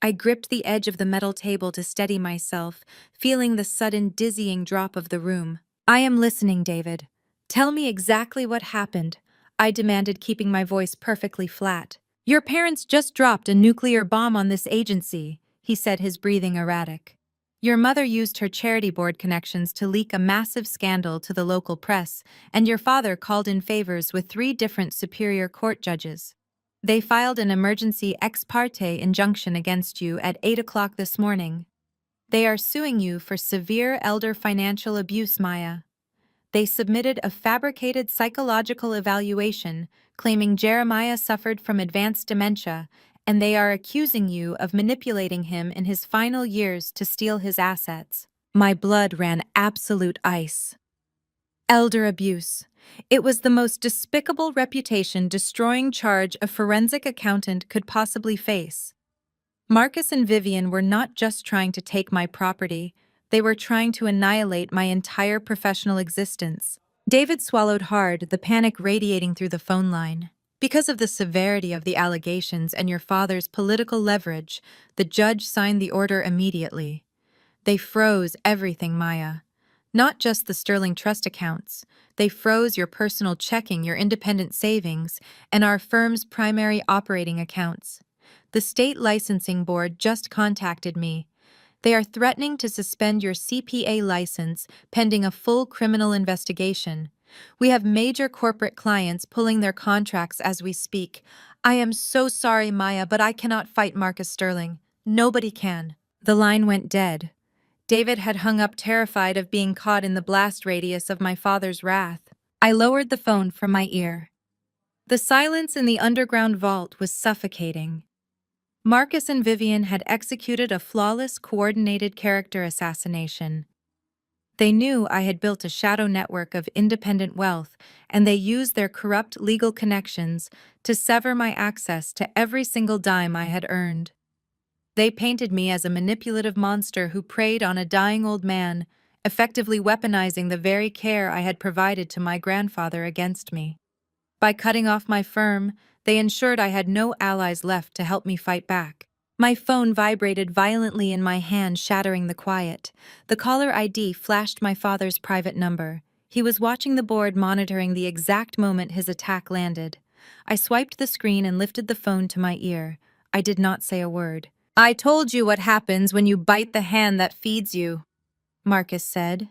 I gripped the edge of the metal table to steady myself, feeling the sudden dizzying drop of the room. "I am listening, David. Tell me exactly what happened," I demanded, keeping my voice perfectly flat. "Your parents just dropped a nuclear bomb on this agency," he said, his breathing erratic. "Your mother used her charity board connections to leak a massive scandal to the local press, and your father called in favors with 3 different superior court judges. They filed an emergency ex parte injunction against you at 8 o'clock this morning. They are suing you for severe elder financial abuse, Maya. They submitted a fabricated psychological evaluation claiming Jeremiah suffered from advanced dementia, and they are accusing you of manipulating him in his final years to steal his assets." My blood ran absolute ice. Elder abuse. It was the most despicable reputation-destroying charge a forensic accountant could possibly face. Marcus and Vivian were not just trying to take my property, they were trying to annihilate my entire professional existence. David swallowed hard, the panic radiating through the phone line. Because of the severity of the allegations and your father's political leverage, the judge signed the order immediately. They froze everything, Maya. Not just the Sterling Trust accounts. They froze your personal checking, your independent savings, and our firm's primary operating accounts. The state licensing board just contacted me. They are threatening to suspend your CPA license pending a full criminal investigation. We have major corporate clients pulling their contracts as we speak. I am so sorry, Maya, but I cannot fight Marcus Sterling. Nobody can. The line went dead. David had hung up, terrified of being caught in the blast radius of my father's wrath. I lowered the phone from my ear. The silence in the underground vault was suffocating. Marcus and Vivian had executed a flawless, coordinated character assassination. They knew I had built a shadow network of independent wealth, and they used their corrupt legal connections to sever my access to every single dime I had earned. They painted me as a manipulative monster who preyed on a dying old man, effectively weaponizing the very care I had provided to my grandfather against me. By cutting off my firm, they ensured I had no allies left to help me fight back. My phone vibrated violently in my hand, shattering the quiet. The caller ID flashed my father's private number. He was watching the board, monitoring the exact moment his attack landed. I swiped the screen and lifted the phone to my ear. I did not say a word. "I told you what happens when you bite the hand that feeds you," Marcus said.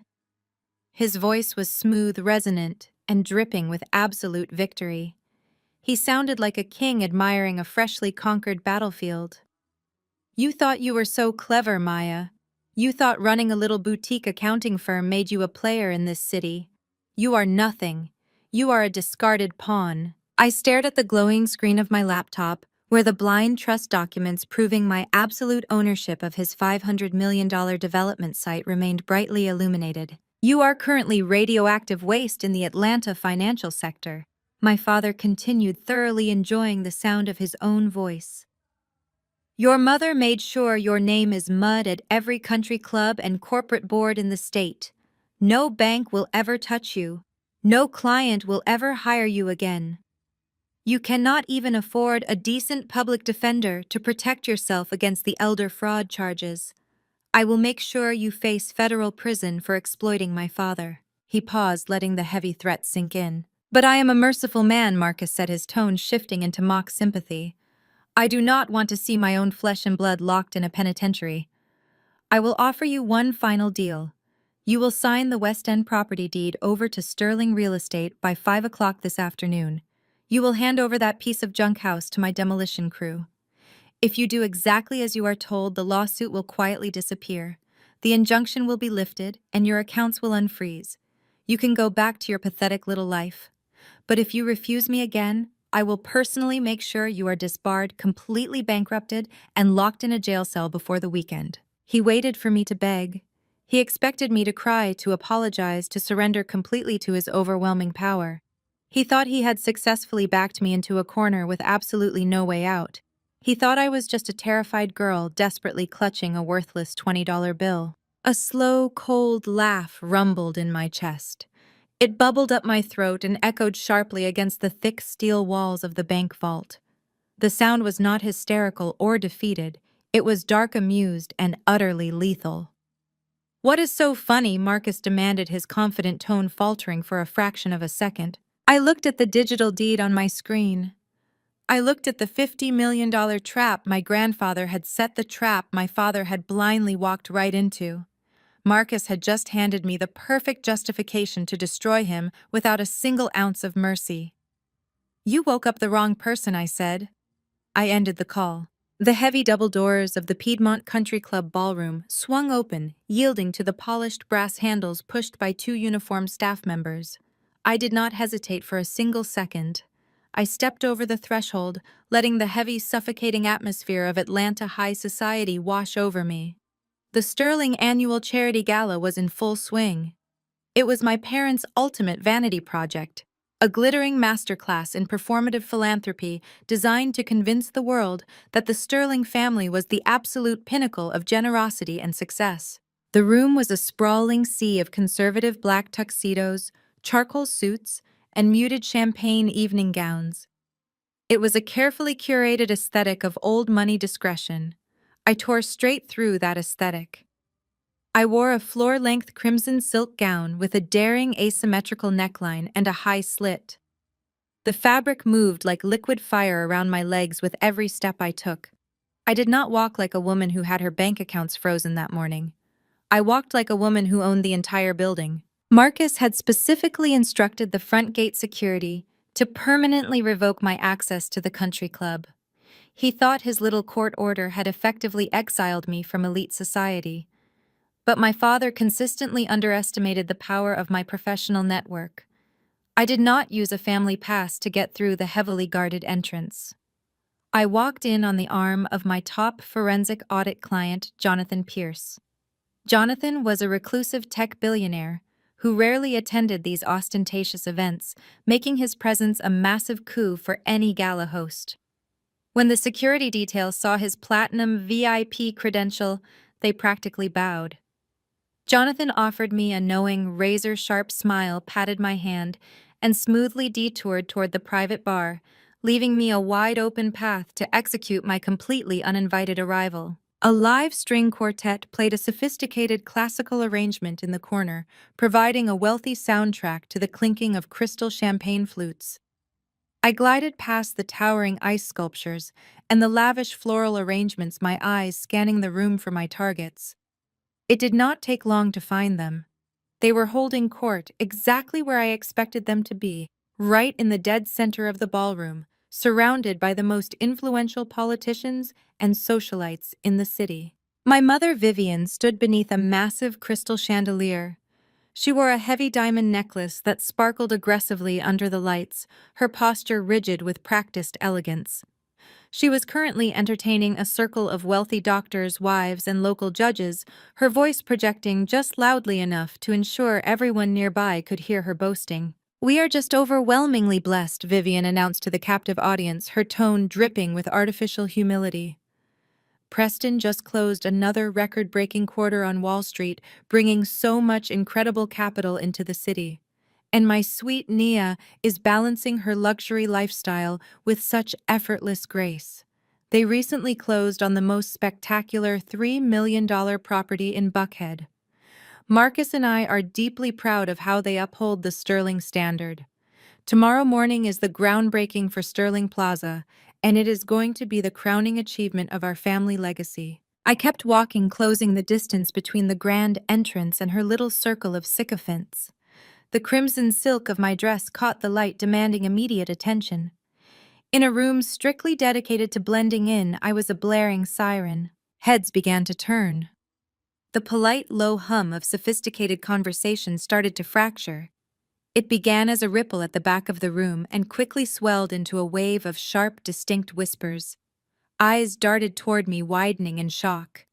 His voice was smooth, resonant, and dripping with absolute victory. He sounded like a king admiring a freshly conquered battlefield. "You thought you were so clever, Maya. You thought running a little boutique accounting firm made you a player in this city. You are nothing. You are a discarded pawn." I stared at the glowing screen of my laptop, where the blind trust documents proving my absolute ownership of his $500 million development site remained brightly illuminated. "You are currently radioactive waste in the Atlanta financial sector." My father continued, thoroughly enjoying the sound of his own voice. "Your mother made sure your name is mud at every country club and corporate board in the state. No bank will ever touch you. No client will ever hire you again. You cannot even afford a decent public defender to protect yourself against the elder fraud charges. I will make sure you face federal prison for exploiting my father." He paused, letting the heavy threat sink in. "But I am a merciful man," Marcus said, his tone shifting into mock sympathy. "I do not want to see my own flesh and blood locked in a penitentiary. I will offer you one final deal. You will sign the West End property deed over to Sterling Real Estate by 5 o'clock this afternoon. You will hand over that piece of junk house to my demolition crew. If you do exactly as you are told, the lawsuit will quietly disappear. The injunction will be lifted, and your accounts will unfreeze. You can go back to your pathetic little life. But if you refuse me again, I will personally make sure you are disbarred, completely bankrupted, and locked in a jail cell before the weekend." He waited for me to beg. He expected me to cry, to apologize, to surrender completely to his overwhelming power. He thought he had successfully backed me into a corner with absolutely no way out. He thought I was just a terrified girl desperately clutching a worthless $20 bill. A slow, cold laugh rumbled in my chest. It bubbled up my throat and echoed sharply against the thick steel walls of the bank vault. The sound was not hysterical or defeated. It was dark, amused, and utterly lethal. "What is so funny?" Marcus demanded, his confident tone faltering for a fraction of a second. I looked at the digital deed on my screen. I looked at the $50 million trap my grandfather had set, the trap my father had blindly walked right into. Marcus had just handed me the perfect justification to destroy him without a single ounce of mercy. "You woke up the wrong person," I said. I ended the call. The heavy double doors of the Piedmont Country Club ballroom swung open, yielding to the polished brass handles pushed by 2 uniformed staff members. I did not hesitate for a single second. I stepped over the threshold, letting the heavy, suffocating atmosphere of Atlanta high society wash over me. The Sterling annual charity gala was in full swing. It was my parents' ultimate vanity project, a glittering masterclass in performative philanthropy designed to convince the world that the Sterling family was the absolute pinnacle of generosity and success. The room was a sprawling sea of conservative black tuxedos, charcoal suits, and muted champagne evening gowns. It was a carefully curated aesthetic of old money discretion. I tore straight through that aesthetic. I wore a floor-length crimson silk gown with a daring asymmetrical neckline and a high slit. The fabric moved like liquid fire around my legs with every step I took. I did not walk like a woman who had her bank accounts frozen that morning. I walked like a woman who owned the entire building. Marcus had specifically instructed the front gate security to permanently revoke my access to the country club. He thought his little court order had effectively exiled me from elite society. But my father consistently underestimated the power of my professional network. I did not use a family pass to get through the heavily guarded entrance. I walked in on the arm of my top forensic audit client, Jonathan Pierce. Jonathan was a reclusive tech billionaire who rarely attended these ostentatious events, making his presence a massive coup for any gala host. When the security detail saw his platinum VIP credential, they practically bowed. Jonathan offered me a knowing, razor-sharp smile, patted my hand, and smoothly detoured toward the private bar, leaving me a wide-open path to execute my completely uninvited arrival. A live string quartet played a sophisticated classical arrangement in the corner, providing a wealthy soundtrack to the clinking of crystal champagne flutes. I glided past the towering ice sculptures and the lavish floral arrangements, my eyes scanning the room for my targets. It did not take long to find them. They were holding court exactly where I expected them to be, right in the dead center of the ballroom, surrounded by the most influential politicians and socialites in the city. My mother, Vivian, stood beneath a massive crystal chandelier. She wore a heavy diamond necklace that sparkled aggressively under the lights, her posture rigid with practiced elegance. She was currently entertaining a circle of wealthy doctors, wives, and local judges, her voice projecting just loudly enough to ensure everyone nearby could hear her boasting. "We are just overwhelmingly blessed," Vivian announced to the captive audience, her tone dripping with artificial humility. Preston just closed another record-breaking quarter on Wall Street, bringing so much incredible capital into the city. And my sweet Nia is balancing her luxury lifestyle with such effortless grace. They recently closed on the most spectacular $3 million property in Buckhead. Marcus and I are deeply proud of how they uphold the Sterling standard. Tomorrow morning is the groundbreaking for Sterling Plaza, and it is going to be the crowning achievement of our family legacy. I kept walking, closing the distance between the grand entrance and her little circle of sycophants. The crimson silk of my dress caught the light, demanding immediate attention. In a room strictly dedicated to blending in, I was a blaring siren. Heads began to turn. The polite, low hum of sophisticated conversation started to fracture. It began as a ripple at the back of the room and quickly swelled into a wave of sharp, distinct whispers. Eyes darted toward me, widening in shock.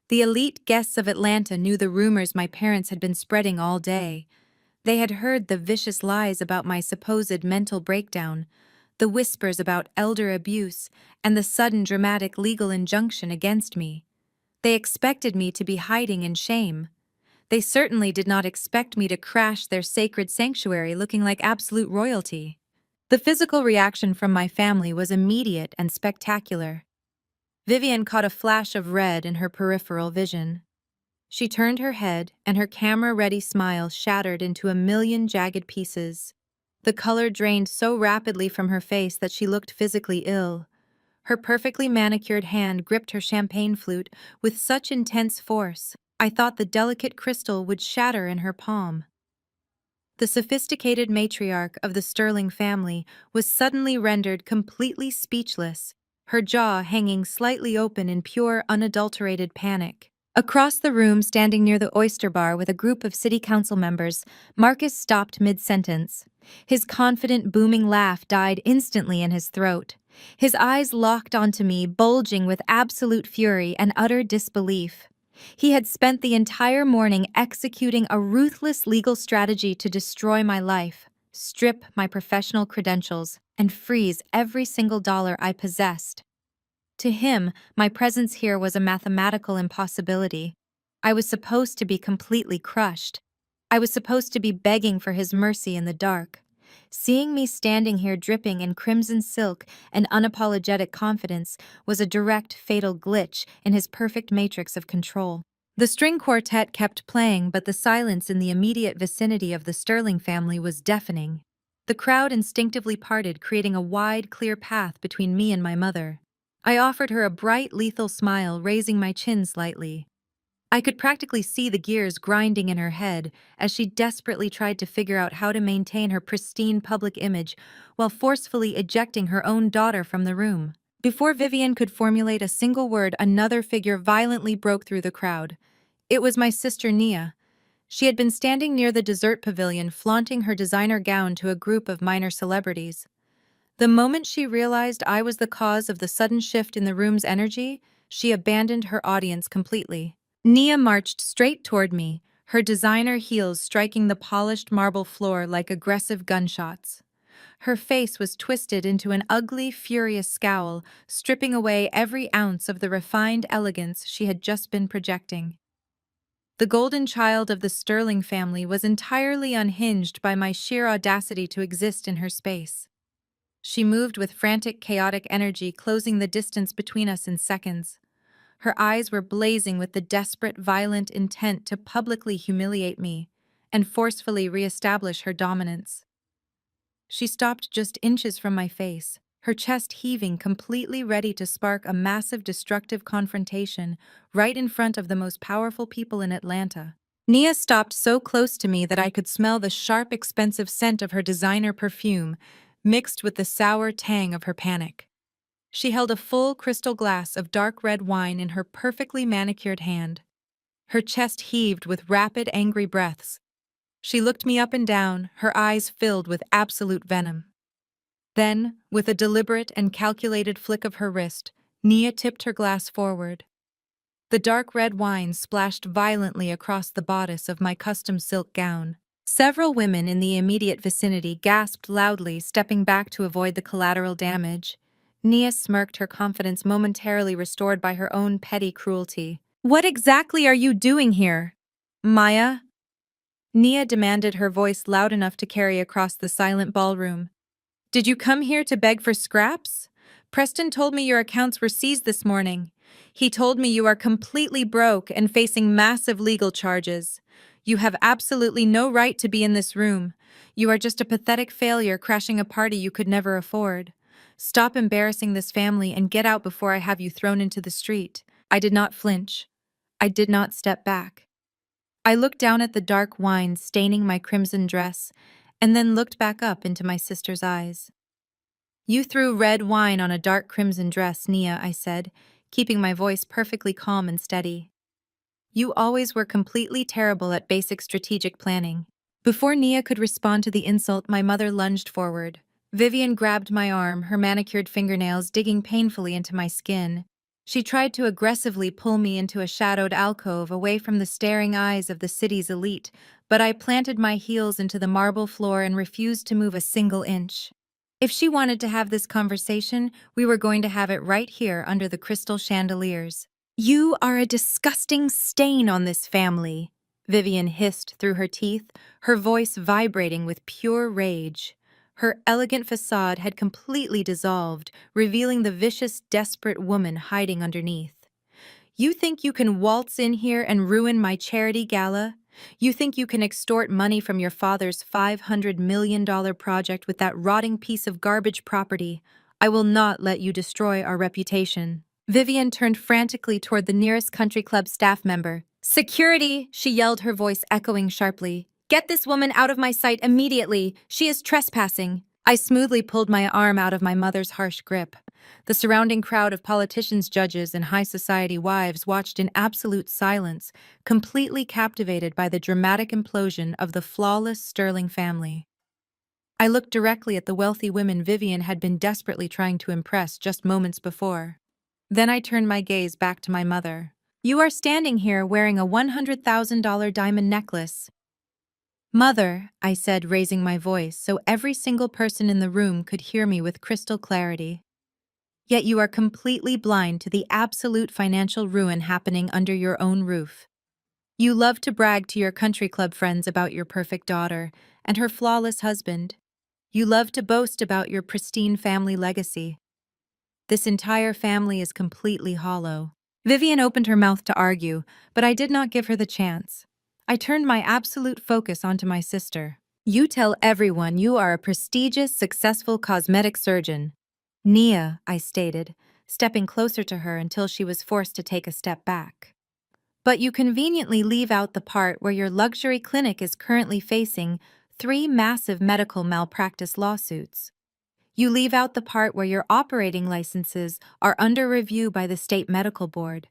The elite guests of Atlanta knew the rumors my parents had been spreading all day. They had heard the vicious lies about my supposed mental breakdown, the whispers about elder abuse, and the sudden dramatic legal injunction against me. They expected me to be hiding in shame. They certainly did not expect me to crash their sacred sanctuary looking like absolute royalty. The physical reaction from my family was immediate and spectacular. Vivian caught a flash of red in her peripheral vision. She turned her head, and her camera-ready smile shattered into a million jagged pieces. The color drained so rapidly from her face that she looked physically ill. Her perfectly manicured hand gripped her champagne flute with such intense force, I thought the delicate crystal would shatter in her palm. The sophisticated matriarch of the Sterling family was suddenly rendered completely speechless, her jaw hanging slightly open in pure, unadulterated panic. Across the room, standing near the oyster bar with a group of city council members, Marcus stopped mid-sentence. His confident, booming laugh died instantly in his throat. His eyes locked onto me, bulging with absolute fury and utter disbelief. He had spent the entire morning executing a ruthless legal strategy to destroy my life, strip my professional credentials, and freeze every single dollar I possessed. To him, my presence here was a mathematical impossibility. I was supposed to be completely crushed. I was supposed to be begging for his mercy in the dark. Seeing me standing here dripping in crimson silk and unapologetic confidence was a direct, fatal glitch in his perfect matrix of control. The string quartet kept playing, but the silence in the immediate vicinity of the Sterling family was deafening. The crowd instinctively parted, creating a wide, clear path between me and my mother. I offered her a bright, lethal smile, raising my chin slightly. I could practically see the gears grinding in her head as she desperately tried to figure out how to maintain her pristine public image while forcefully ejecting her own daughter from the room. Before Vivian could formulate a single word, another figure violently broke through the crowd. It was my sister Nia. She had been standing near the dessert pavilion, flaunting her designer gown to a group of minor celebrities. The moment she realized I was the cause of the sudden shift in the room's energy, she abandoned her audience completely. Nia marched straight toward me, her designer heels striking the polished marble floor like aggressive gunshots. Her face was twisted into an ugly, furious scowl, stripping away every ounce of the refined elegance she had just been projecting. The golden child of the Sterling family was entirely unhinged by my sheer audacity to exist in her space. She moved with frantic, chaotic energy, closing the distance between us in seconds. Her eyes were blazing with the desperate, violent intent to publicly humiliate me and forcefully reestablish her dominance. She stopped just inches from my face, her chest heaving, completely ready to spark a massive, destructive confrontation right in front of the most powerful people in Atlanta. Nia stopped so close to me that I could smell the sharp, expensive scent of her designer perfume, mixed with the sour tang of her panic. She held a full crystal glass of dark red wine in her perfectly manicured hand. Her chest heaved with rapid, angry breaths. She looked me up and down, her eyes filled with absolute venom. Then, with a deliberate and calculated flick of her wrist, Nia tipped her glass forward. The dark red wine splashed violently across the bodice of my custom silk gown. Several women in the immediate vicinity gasped loudly, stepping back to avoid the collateral damage. Nia smirked, her confidence momentarily restored by her own petty cruelty. "What exactly are you doing here, Maya?" Nia demanded, her voice loud enough to carry across the silent ballroom. "Did you come here to beg for scraps? Preston told me your accounts were seized this morning. He told me you are completely broke and facing massive legal charges. You have absolutely no right to be in this room. You are just a pathetic failure crashing a party you could never afford. Stop embarrassing this family and get out before I have you thrown into the street." I did not flinch. I did not step back. I looked down at the dark wine staining my crimson dress, and then looked back up into my sister's eyes. "You threw red wine on a dark crimson dress, Nia," I said, keeping my voice perfectly calm and steady. "You always were completely terrible at basic strategic planning." Before Nia could respond to the insult, my mother lunged forward. Vivian grabbed my arm, her manicured fingernails digging painfully into my skin. She tried to aggressively pull me into a shadowed alcove away from the staring eyes of the city's elite, but I planted my heels into the marble floor and refused to move a single inch. If she wanted to have this conversation, we were going to have it right here under the crystal chandeliers. "You are a disgusting stain on this family," Vivian hissed through her teeth, her voice vibrating with pure rage. Her elegant facade had completely dissolved, revealing the vicious, desperate woman hiding underneath. "You think you can waltz in here and ruin my charity gala? You think you can extort money from your father's $500 million project with that rotting piece of garbage property? I will not let you destroy our reputation." Vivian turned frantically toward the nearest country club staff member. "Security!" she yelled, her voice echoing sharply. "Get this woman out of my sight immediately! She is trespassing!" I smoothly pulled my arm out of my mother's harsh grip. The surrounding crowd of politicians, judges, and high society wives watched in absolute silence, completely captivated by the dramatic implosion of the flawless Sterling family. I looked directly at the wealthy women Vivian had been desperately trying to impress just moments before. Then I turned my gaze back to my mother. You are standing here wearing a $100,000 diamond necklace. Mother, I said, raising my voice so every single person in the room could hear me with crystal clarity. Yet you are completely blind to the absolute financial ruin happening under your own roof. You love to brag to your country club friends about your perfect daughter and her flawless husband. You love to boast about your pristine family legacy. This entire family is completely hollow. Vivian opened her mouth to argue, but I did not give her the chance. I turned my absolute focus onto my sister. You tell everyone you are a prestigious, successful cosmetic surgeon. Nia, I stated, stepping closer to her until she was forced to take a step back. But you conveniently leave out the part where your luxury clinic is currently facing 3 massive medical malpractice lawsuits. You leave out the part where your operating licenses are under review by the state medical board.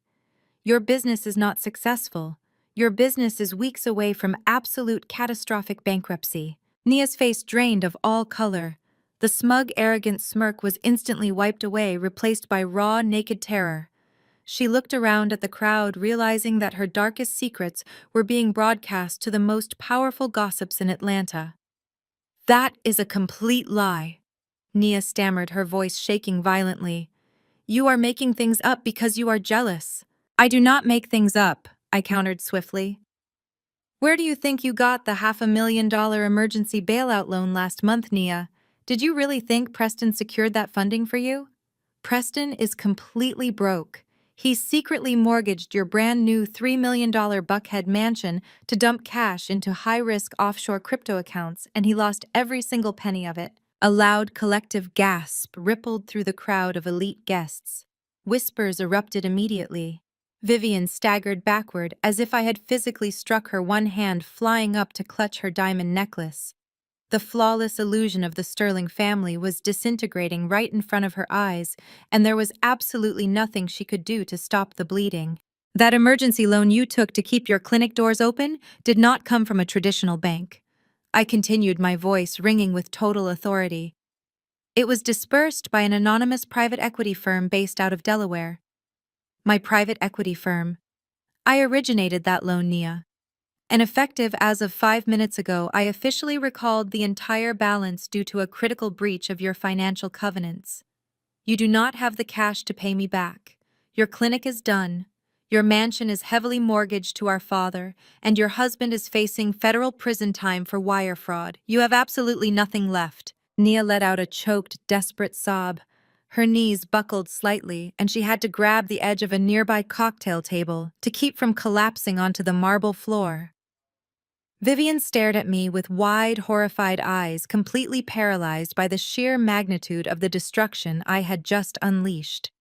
Your business is not successful. Your business is weeks away from absolute catastrophic bankruptcy. Nia's face drained of all color. The smug, arrogant smirk was instantly wiped away, replaced by raw, naked terror. She looked around at the crowd, realizing that her darkest secrets were being broadcast to the most powerful gossips in Atlanta. That is a complete lie. Nia stammered, her voice shaking violently. You are making things up because you are jealous. I do not make things up, I countered swiftly. Where do you think you got the $500,000 emergency bailout loan last month, Nia? Did you really think Preston secured that funding for you? Preston is completely broke. He secretly mortgaged your brand new $3 million Buckhead mansion to dump cash into high-risk offshore crypto accounts, and he lost every single penny of it. A loud collective gasp rippled through the crowd of elite guests. Whispers erupted immediately. Vivian staggered backward as if I had physically struck her, one hand flying up to clutch her diamond necklace. The flawless illusion of the Sterling family was disintegrating right in front of her eyes, and there was absolutely nothing she could do to stop the bleeding. That emergency loan you took to keep your clinic doors open did not come from a traditional bank. I continued, my voice ringing with total authority. It was disbursed by an anonymous private equity firm based out of Delaware. My private equity firm. I originated that loan, Nia. And effective as of 5 minutes ago, I officially recalled the entire balance due to a critical breach of your financial covenants. You do not have the cash to pay me back. Your clinic is done. Your mansion is heavily mortgaged to our father, and your husband is facing federal prison time for wire fraud. You have absolutely nothing left. Nia let out a choked, desperate sob. Her knees buckled slightly, and she had to grab the edge of a nearby cocktail table to keep from collapsing onto the marble floor. Vivian stared at me with wide, horrified eyes, completely paralyzed by the sheer magnitude of the destruction I had just unleashed.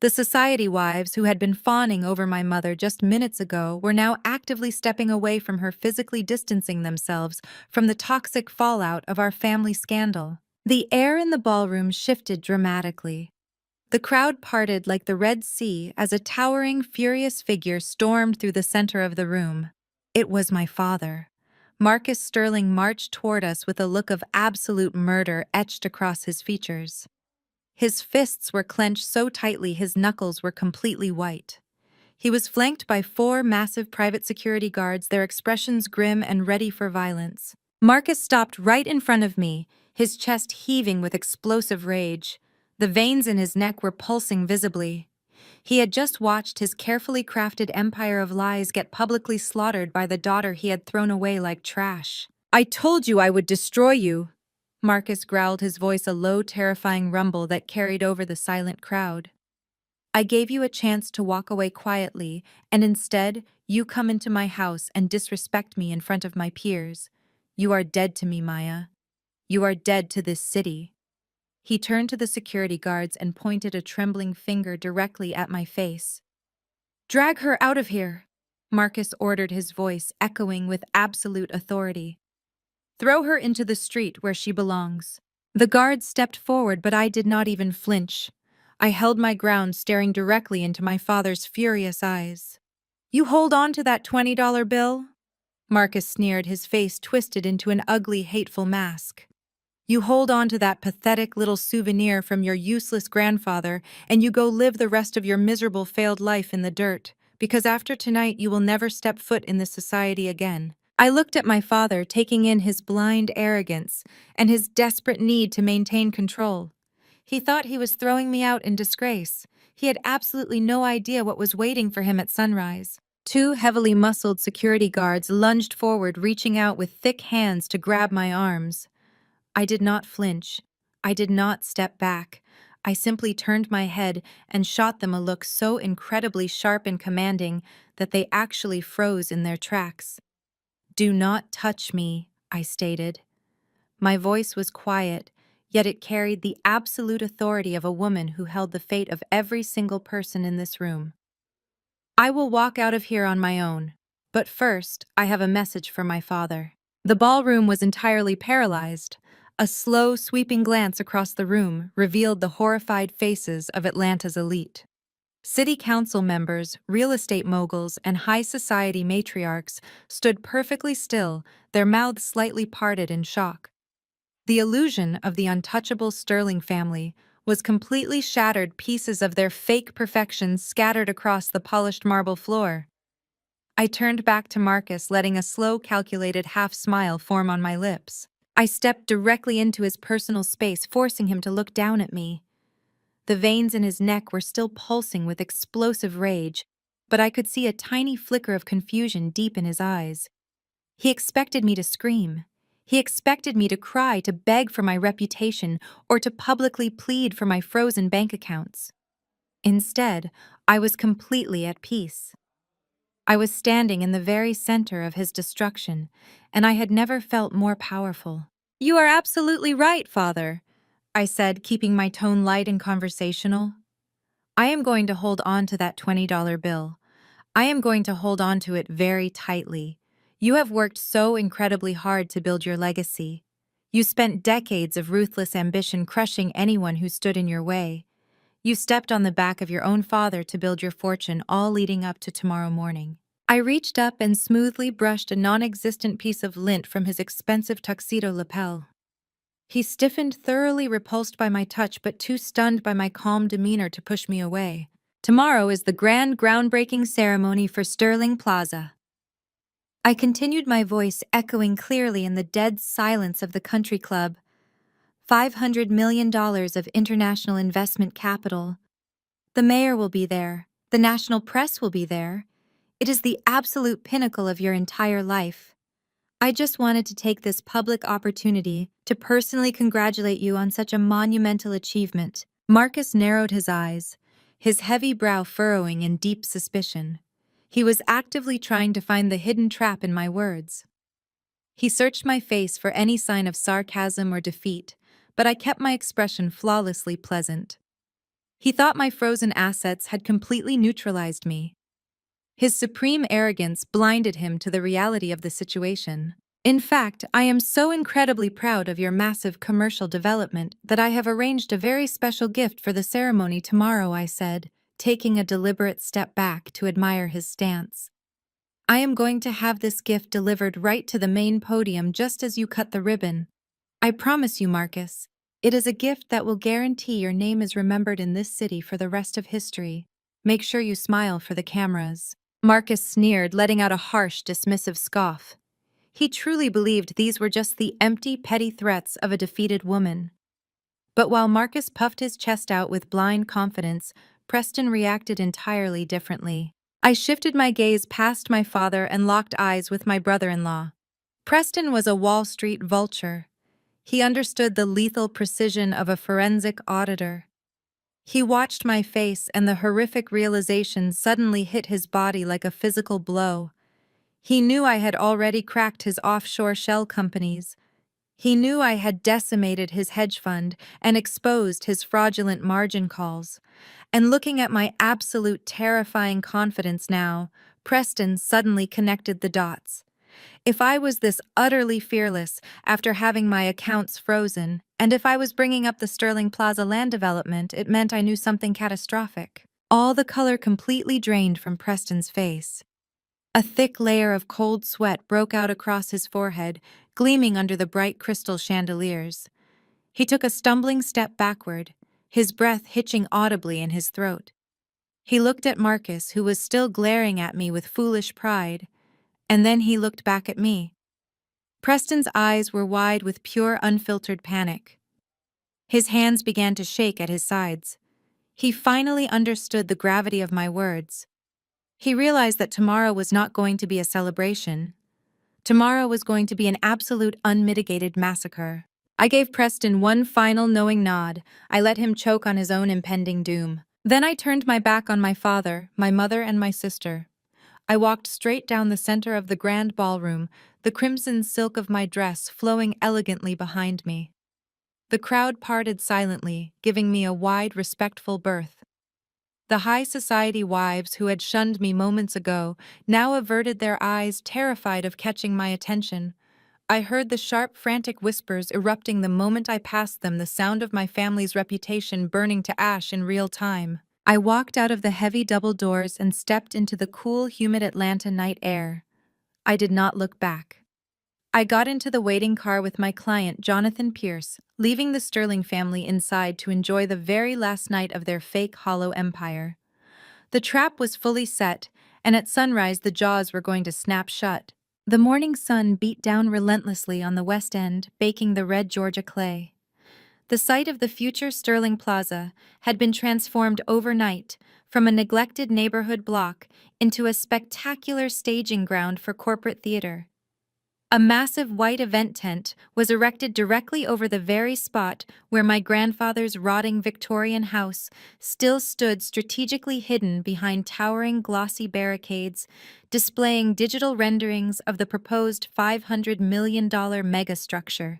The society wives who had been fawning over my mother just minutes ago were now actively stepping away from her, physically distancing themselves from the toxic fallout of our family scandal. The air in the ballroom shifted dramatically. The crowd parted like the Red Sea as a towering, furious figure stormed through the center of the room. It was my father. Marcus Sterling marched toward us with a look of absolute murder etched across his features. His fists were clenched so tightly his knuckles were completely white. He was flanked by 4 massive private security guards, their expressions grim and ready for violence. Marcus stopped right in front of me, his chest heaving with explosive rage. The veins in his neck were pulsing visibly. He had just watched his carefully crafted empire of lies get publicly slaughtered by the daughter he had thrown away like trash. I told you I would destroy you, Marcus growled, his voice a low, terrifying rumble that carried over the silent crowd. I gave you a chance to walk away quietly, and instead, you come into my house and disrespect me in front of my peers. You are dead to me, Maya. You are dead to this city. He turned to the security guards and pointed a trembling finger directly at my face. Drag her out of here, Marcus ordered, his voice echoing with absolute authority. Throw her into the street where she belongs. The guards stepped forward, but I did not even flinch. I held my ground, staring directly into my father's furious eyes. You hold on to that $20 bill? Marcus sneered, his face twisted into an ugly, hateful mask. You hold on to that pathetic little souvenir from your useless grandfather, and you go live the rest of your miserable, failed life in the dirt, because after tonight you will never step foot in this society again. I looked at my father, taking in his blind arrogance and his desperate need to maintain control. He thought he was throwing me out in disgrace. He had absolutely no idea what was waiting for him at sunrise. Two heavily muscled security guards lunged forward, reaching out with thick hands to grab my arms. I did not flinch. I did not step back. I simply turned my head and shot them a look so incredibly sharp and commanding that they actually froze in their tracks. "Do not touch me," I stated. My voice was quiet, yet it carried the absolute authority of a woman who held the fate of every single person in this room. I will walk out of here on my own, but first, I have a message for my father. The ballroom was entirely paralyzed. A slow, sweeping glance across the room revealed the horrified faces of Atlanta's elite. City council members, real estate moguls, and high society matriarchs stood perfectly still, their mouths slightly parted in shock. The illusion of the untouchable Sterling family was completely shattered, pieces of their fake perfection scattered across the polished marble floor. I turned back to Marcus, letting a slow, calculated half-smile form on my lips. I stepped directly into his personal space, forcing him to look down at me. The veins in his neck were still pulsing with explosive rage, but I could see a tiny flicker of confusion deep in his eyes. He expected me to scream. He expected me to cry, to beg for my reputation, or to publicly plead for my frozen bank accounts. Instead, I was completely at peace. I was standing in the very center of his destruction, and I had never felt more powerful. "You are absolutely right, Father," I said, keeping my tone light and conversational. "I am going to hold on to that $20 bill. I am going to hold on to it very tightly. You have worked so incredibly hard to build your legacy. You spent decades of ruthless ambition crushing anyone who stood in your way. You stepped on the back of your own father to build your fortune, all leading up to tomorrow morning." I reached up and smoothly brushed a non-existent piece of lint from his expensive tuxedo lapel. He stiffened, thoroughly repulsed by my touch but too stunned by my calm demeanor to push me away. "Tomorrow is the grand groundbreaking ceremony for Sterling Plaza." I continued, my voice echoing clearly in the dead silence of the country club. $500 million of international investment capital. The mayor will be there. The national press will be there. It is the absolute pinnacle of your entire life. I just wanted to take this public opportunity to personally congratulate you on such a monumental achievement. Marcus narrowed his eyes, his heavy brow furrowing in deep suspicion. He was actively trying to find the hidden trap in my words. He searched my face for any sign of sarcasm or defeat, but I kept my expression flawlessly pleasant. He thought my frozen assets had completely neutralized me. His supreme arrogance blinded him to the reality of the situation. "In fact, I am so incredibly proud of your massive commercial development that I have arranged a very special gift for the ceremony tomorrow," I said, taking a deliberate step back to admire his stance. "I am going to have this gift delivered right to the main podium just as you cut the ribbon. I promise you, Marcus, it is a gift that will guarantee your name is remembered in this city for the rest of history. Make sure you smile for the cameras." Marcus sneered, letting out a harsh, dismissive scoff. He truly believed these were just the empty, petty threats of a defeated woman. But while Marcus puffed his chest out with blind confidence, Preston reacted entirely differently. I shifted my gaze past my father and locked eyes with my brother-in-law. Preston was a Wall Street vulture. He understood the lethal precision of a forensic auditor. He watched my face, and the horrific realization suddenly hit his body like a physical blow. He knew I had already cracked his offshore shell companies. He knew I had decimated his hedge fund and exposed his fraudulent margin calls. And looking at my absolute terrifying confidence now, Preston suddenly connected the dots. If I was this utterly fearless after having my accounts frozen, and if I was bringing up the Sterling Plaza land development, it meant I knew something catastrophic. All the color completely drained from Preston's face. A thick layer of cold sweat broke out across his forehead, gleaming under the bright crystal chandeliers. He took a stumbling step backward, his breath hitching audibly in his throat. He looked at Marcus, who was still glaring at me with foolish pride, and then he looked back at me. Preston's eyes were wide with pure, unfiltered panic. His hands began to shake at his sides. He finally understood the gravity of my words. He realized that tomorrow was not going to be a celebration. Tomorrow was going to be an absolute unmitigated massacre. I gave Preston one final knowing nod. I let him choke on his own impending doom. Then I turned my back on my father, my mother, and my sister. I walked straight down the center of the grand ballroom, the crimson silk of my dress flowing elegantly behind me. The crowd parted silently, giving me a wide, respectful berth. The high society wives who had shunned me moments ago now averted their eyes, terrified of catching my attention. I heard the sharp, frantic whispers erupting the moment I passed them, the sound of my family's reputation burning to ash in real time. I walked out of the heavy double doors and stepped into the cool, humid Atlanta night air. I did not look back. I got into the waiting car with my client, Jonathan Pierce, leaving the Sterling family inside to enjoy the very last night of their fake hollow empire. The trap was fully set, and at sunrise the jaws were going to snap shut. The morning sun beat down relentlessly on the West End, baking the red Georgia clay. The site of the future Sterling Plaza had been transformed overnight from a neglected neighborhood block into a spectacular staging ground for corporate theater. A massive white event tent was erected directly over the very spot where my grandfather's rotting Victorian house still stood, strategically hidden behind towering glossy barricades, displaying digital renderings of the proposed $500 million megastructure.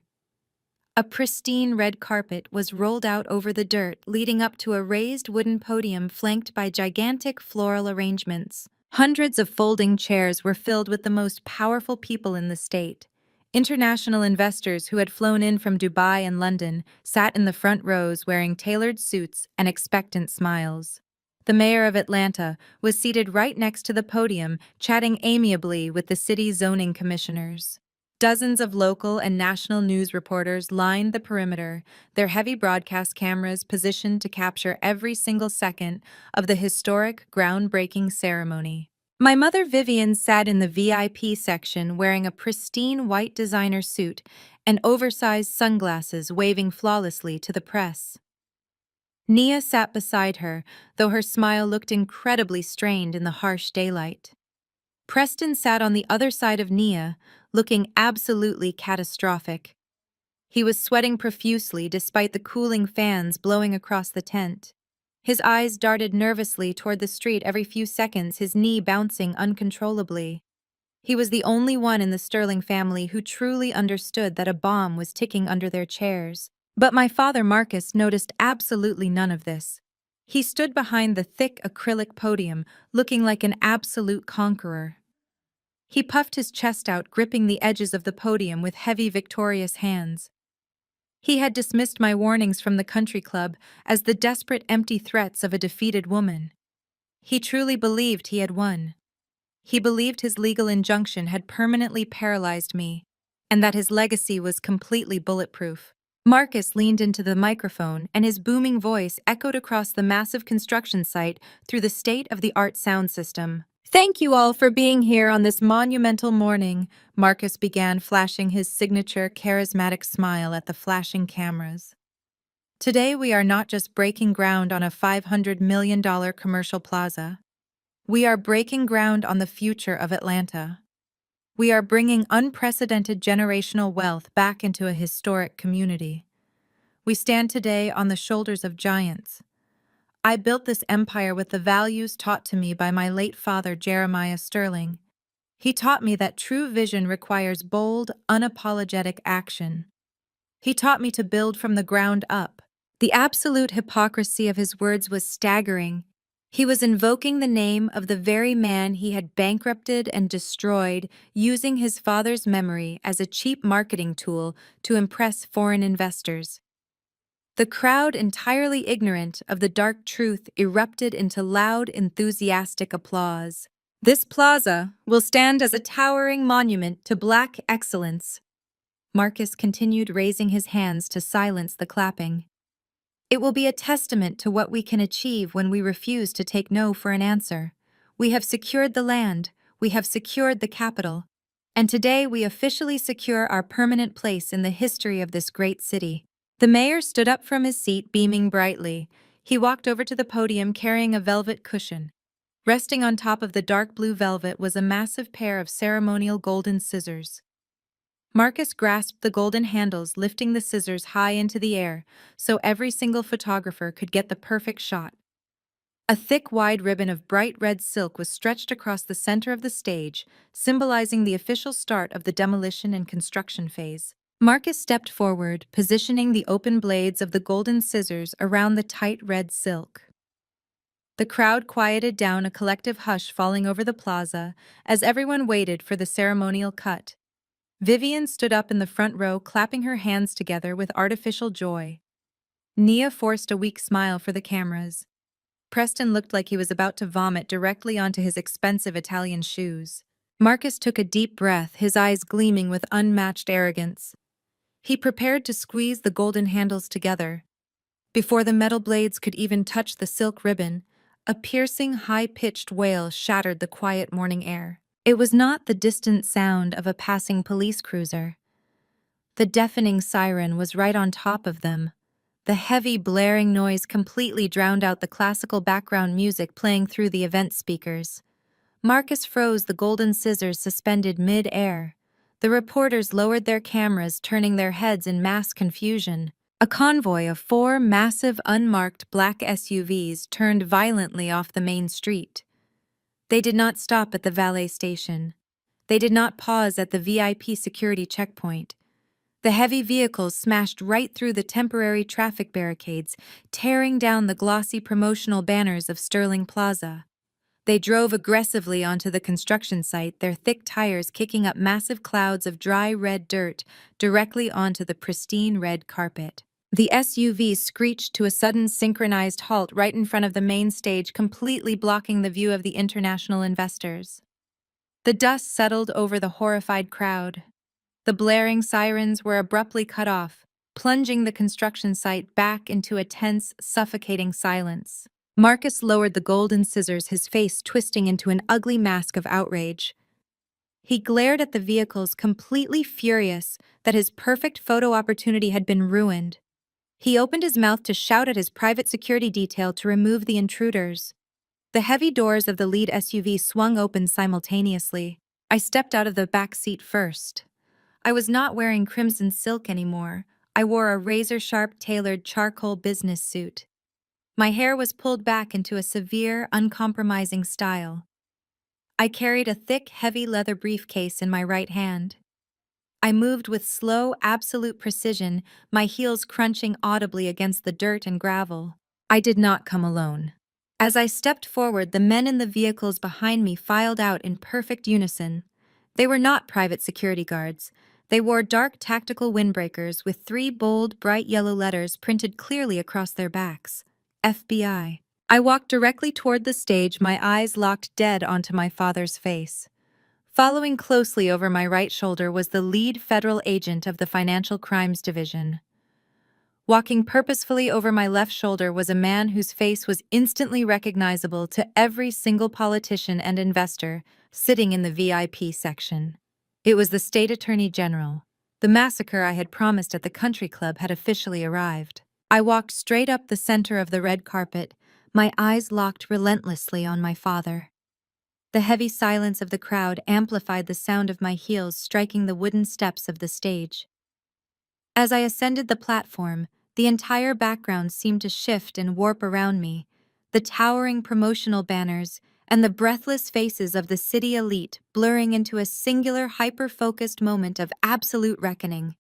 A pristine red carpet was rolled out over the dirt, leading up to a raised wooden podium flanked by gigantic floral arrangements. Hundreds of folding chairs were filled with the most powerful people in the state. International investors who had flown in from Dubai and London sat in the front rows wearing tailored suits and expectant smiles. The mayor of Atlanta was seated right next to the podium, chatting amiably with the city's zoning commissioners. Dozens of local and national news reporters lined the perimeter, their heavy broadcast cameras positioned to capture every single second of the historic, groundbreaking ceremony. My mother Vivian sat in the VIP section wearing a pristine white designer suit and oversized sunglasses, waving flawlessly to the press. Nia sat beside her, though her smile looked incredibly strained in the harsh daylight. Preston sat on the other side of Nia, looking absolutely catastrophic. He was sweating profusely despite the cooling fans blowing across the tent. His eyes darted nervously toward the street every few seconds, his knee bouncing uncontrollably. He was the only one in the Sterling family who truly understood that a bomb was ticking under their chairs. But my father Marcus noticed absolutely none of this. He stood behind the thick acrylic podium, looking like an absolute conqueror. He puffed his chest out, gripping the edges of the podium with heavy, victorious hands. He had dismissed my warnings from the country club as the desperate, empty threats of a defeated woman. He truly believed he had won. He believed his legal injunction had permanently paralyzed me, and that his legacy was completely bulletproof. Marcus leaned into the microphone, and his booming voice echoed across the massive construction site through the state-of-the-art sound system. "Thank you all for being here on this monumental morning," Marcus began, flashing his signature charismatic smile at the flashing cameras. "Today we are not just breaking ground on a $500 million commercial plaza. We are breaking ground on the future of Atlanta. We are bringing unprecedented generational wealth back into a historic community. We stand today on the shoulders of giants. I built this empire with the values taught to me by my late father, Jeremiah Sterling. He taught me that true vision requires bold, unapologetic action. He taught me to build from the ground up." The absolute hypocrisy of his words was staggering. He was invoking the name of the very man he had bankrupted and destroyed, using his father's memory as a cheap marketing tool to impress foreign investors. The crowd, entirely ignorant of the dark truth, erupted into loud, enthusiastic applause. "This plaza will stand as a towering monument to Black excellence," Marcus continued, raising his hands to silence the clapping. It will be a testament to what we can achieve when we refuse to take no for an answer. We have secured the land, we have secured the capital, and today we officially secure our permanent place in the history of this great city. The mayor stood up from his seat, beaming brightly. He walked over to the podium carrying a velvet cushion. Resting on top of the dark blue velvet was a massive pair of ceremonial golden scissors. Marcus grasped the golden handles, lifting the scissors high into the air so every single photographer could get the perfect shot. A thick, wide ribbon of bright red silk was stretched across the center of the stage, symbolizing the official start of the demolition and construction phase. Marcus stepped forward, positioning the open blades of the golden scissors around the tight red silk. The crowd quieted down, a collective hush falling over the plaza as everyone waited for the ceremonial cut. Vivian stood up in the front row, clapping her hands together with artificial joy. Nia forced a weak smile for the cameras. Preston looked like he was about to vomit directly onto his expensive Italian shoes. Marcus took a deep breath, his eyes gleaming with unmatched arrogance. He prepared to squeeze the golden handles together. Before the metal blades could even touch the silk ribbon, a piercing, high-pitched wail shattered the quiet morning air. It was not the distant sound of a passing police cruiser. The deafening siren was right on top of them. The heavy, blaring noise completely drowned out the classical background music playing through the event speakers. Marcus froze, the golden scissors suspended mid-air. The reporters lowered their cameras, turning their heads in mass confusion. A convoy of 4 massive, unmarked black SUVs turned violently off the main street. They did not stop at the valet station. They did not pause at the VIP security checkpoint. The heavy vehicles smashed right through the temporary traffic barricades, tearing down the glossy promotional banners of Sterling Plaza. They drove aggressively onto the construction site, their thick tires kicking up massive clouds of dry red dirt directly onto the pristine red carpet. The SUV screeched to a sudden synchronized halt right in front of the main stage, completely blocking the view of the international investors. The dust settled over the horrified crowd. The blaring sirens were abruptly cut off, plunging the construction site back into a tense, suffocating silence. Marcus lowered the golden scissors, his face twisting into an ugly mask of outrage. He glared at the vehicles, completely furious that his perfect photo opportunity had been ruined. He opened his mouth to shout at his private security detail to remove the intruders. The heavy doors of the lead SUV swung open simultaneously. I stepped out of the back seat first. I was not wearing crimson silk anymore. I wore a razor-sharp tailored charcoal business suit. My hair was pulled back into a severe, uncompromising style. I carried a thick, heavy leather briefcase in my right hand. I moved with slow, absolute precision, my heels crunching audibly against the dirt and gravel. I did not come alone. As I stepped forward, the men in the vehicles behind me filed out in perfect unison. They were not private security guards. They wore dark tactical windbreakers with 3 bold, bright yellow letters printed clearly across their backs. FBI. I walked directly toward the stage, my eyes locked dead onto my father's face. Following closely over my right shoulder was the lead federal agent of the Financial Crimes Division. Walking purposefully over my left shoulder was a man whose face was instantly recognizable to every single politician and investor sitting in the VIP section. It was the State Attorney General. The massacre I had promised at the country club had officially arrived. I walked straight up the center of the red carpet, my eyes locked relentlessly on my father. The heavy silence of the crowd amplified the sound of my heels striking the wooden steps of the stage. As I ascended the platform, the entire background seemed to shift and warp around me, the towering promotional banners and the breathless faces of the city elite blurring into a singular, hyper-focused moment of absolute reckoning.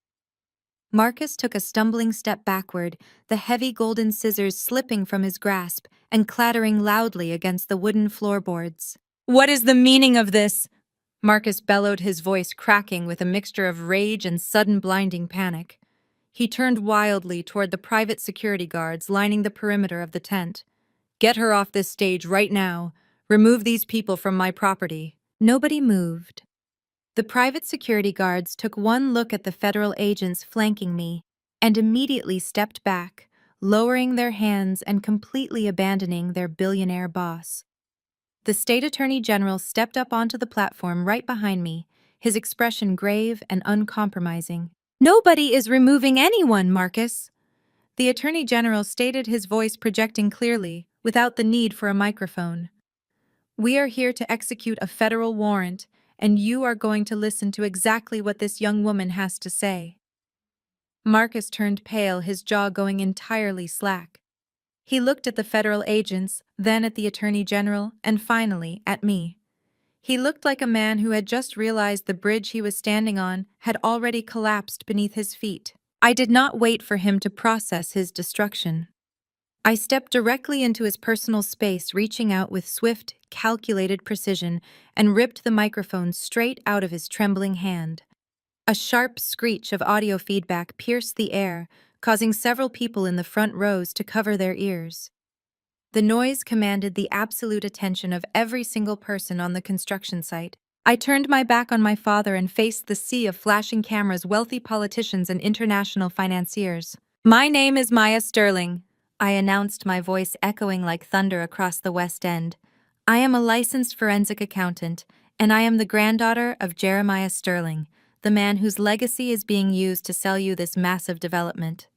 Marcus took a stumbling step backward, the heavy golden scissors slipping from his grasp and clattering loudly against the wooden floorboards. "What is the meaning of this?" Marcus bellowed, his voice cracking with a mixture of rage and sudden blinding panic. He turned wildly toward the private security guards lining the perimeter of the tent. "Get her off this stage right now. Remove these people from my property." Nobody moved. The private security guards took one look at the federal agents flanking me and immediately stepped back, lowering their hands and completely abandoning their billionaire boss. The state attorney general stepped up onto the platform right behind me, his expression grave and uncompromising. "Nobody is removing anyone, Marcus." The attorney general stated, his voice projecting clearly, without the need for a microphone. "We are here to execute a federal warrant, and you are going to listen to exactly what this young woman has to say." Marcus turned pale, his jaw going entirely slack. He looked at the federal agents, then at the attorney general, and finally at me. He looked like a man who had just realized the bridge he was standing on had already collapsed beneath his feet. I did not wait for him to process his destruction. I stepped directly into his personal space, reaching out with swift, calculated precision, and ripped the microphone straight out of his trembling hand. A sharp screech of audio feedback pierced the air, causing several people in the front rows to cover their ears. The noise commanded the absolute attention of every single person on the construction site. I turned my back on my father and faced the sea of flashing cameras, wealthy politicians, and international financiers. "My name is Maya Sterling," I announced, my voice echoing like thunder across the West End. "I am a licensed forensic accountant, and I am the granddaughter of Jeremiah Sterling, the man whose legacy is being used to sell you this massive development.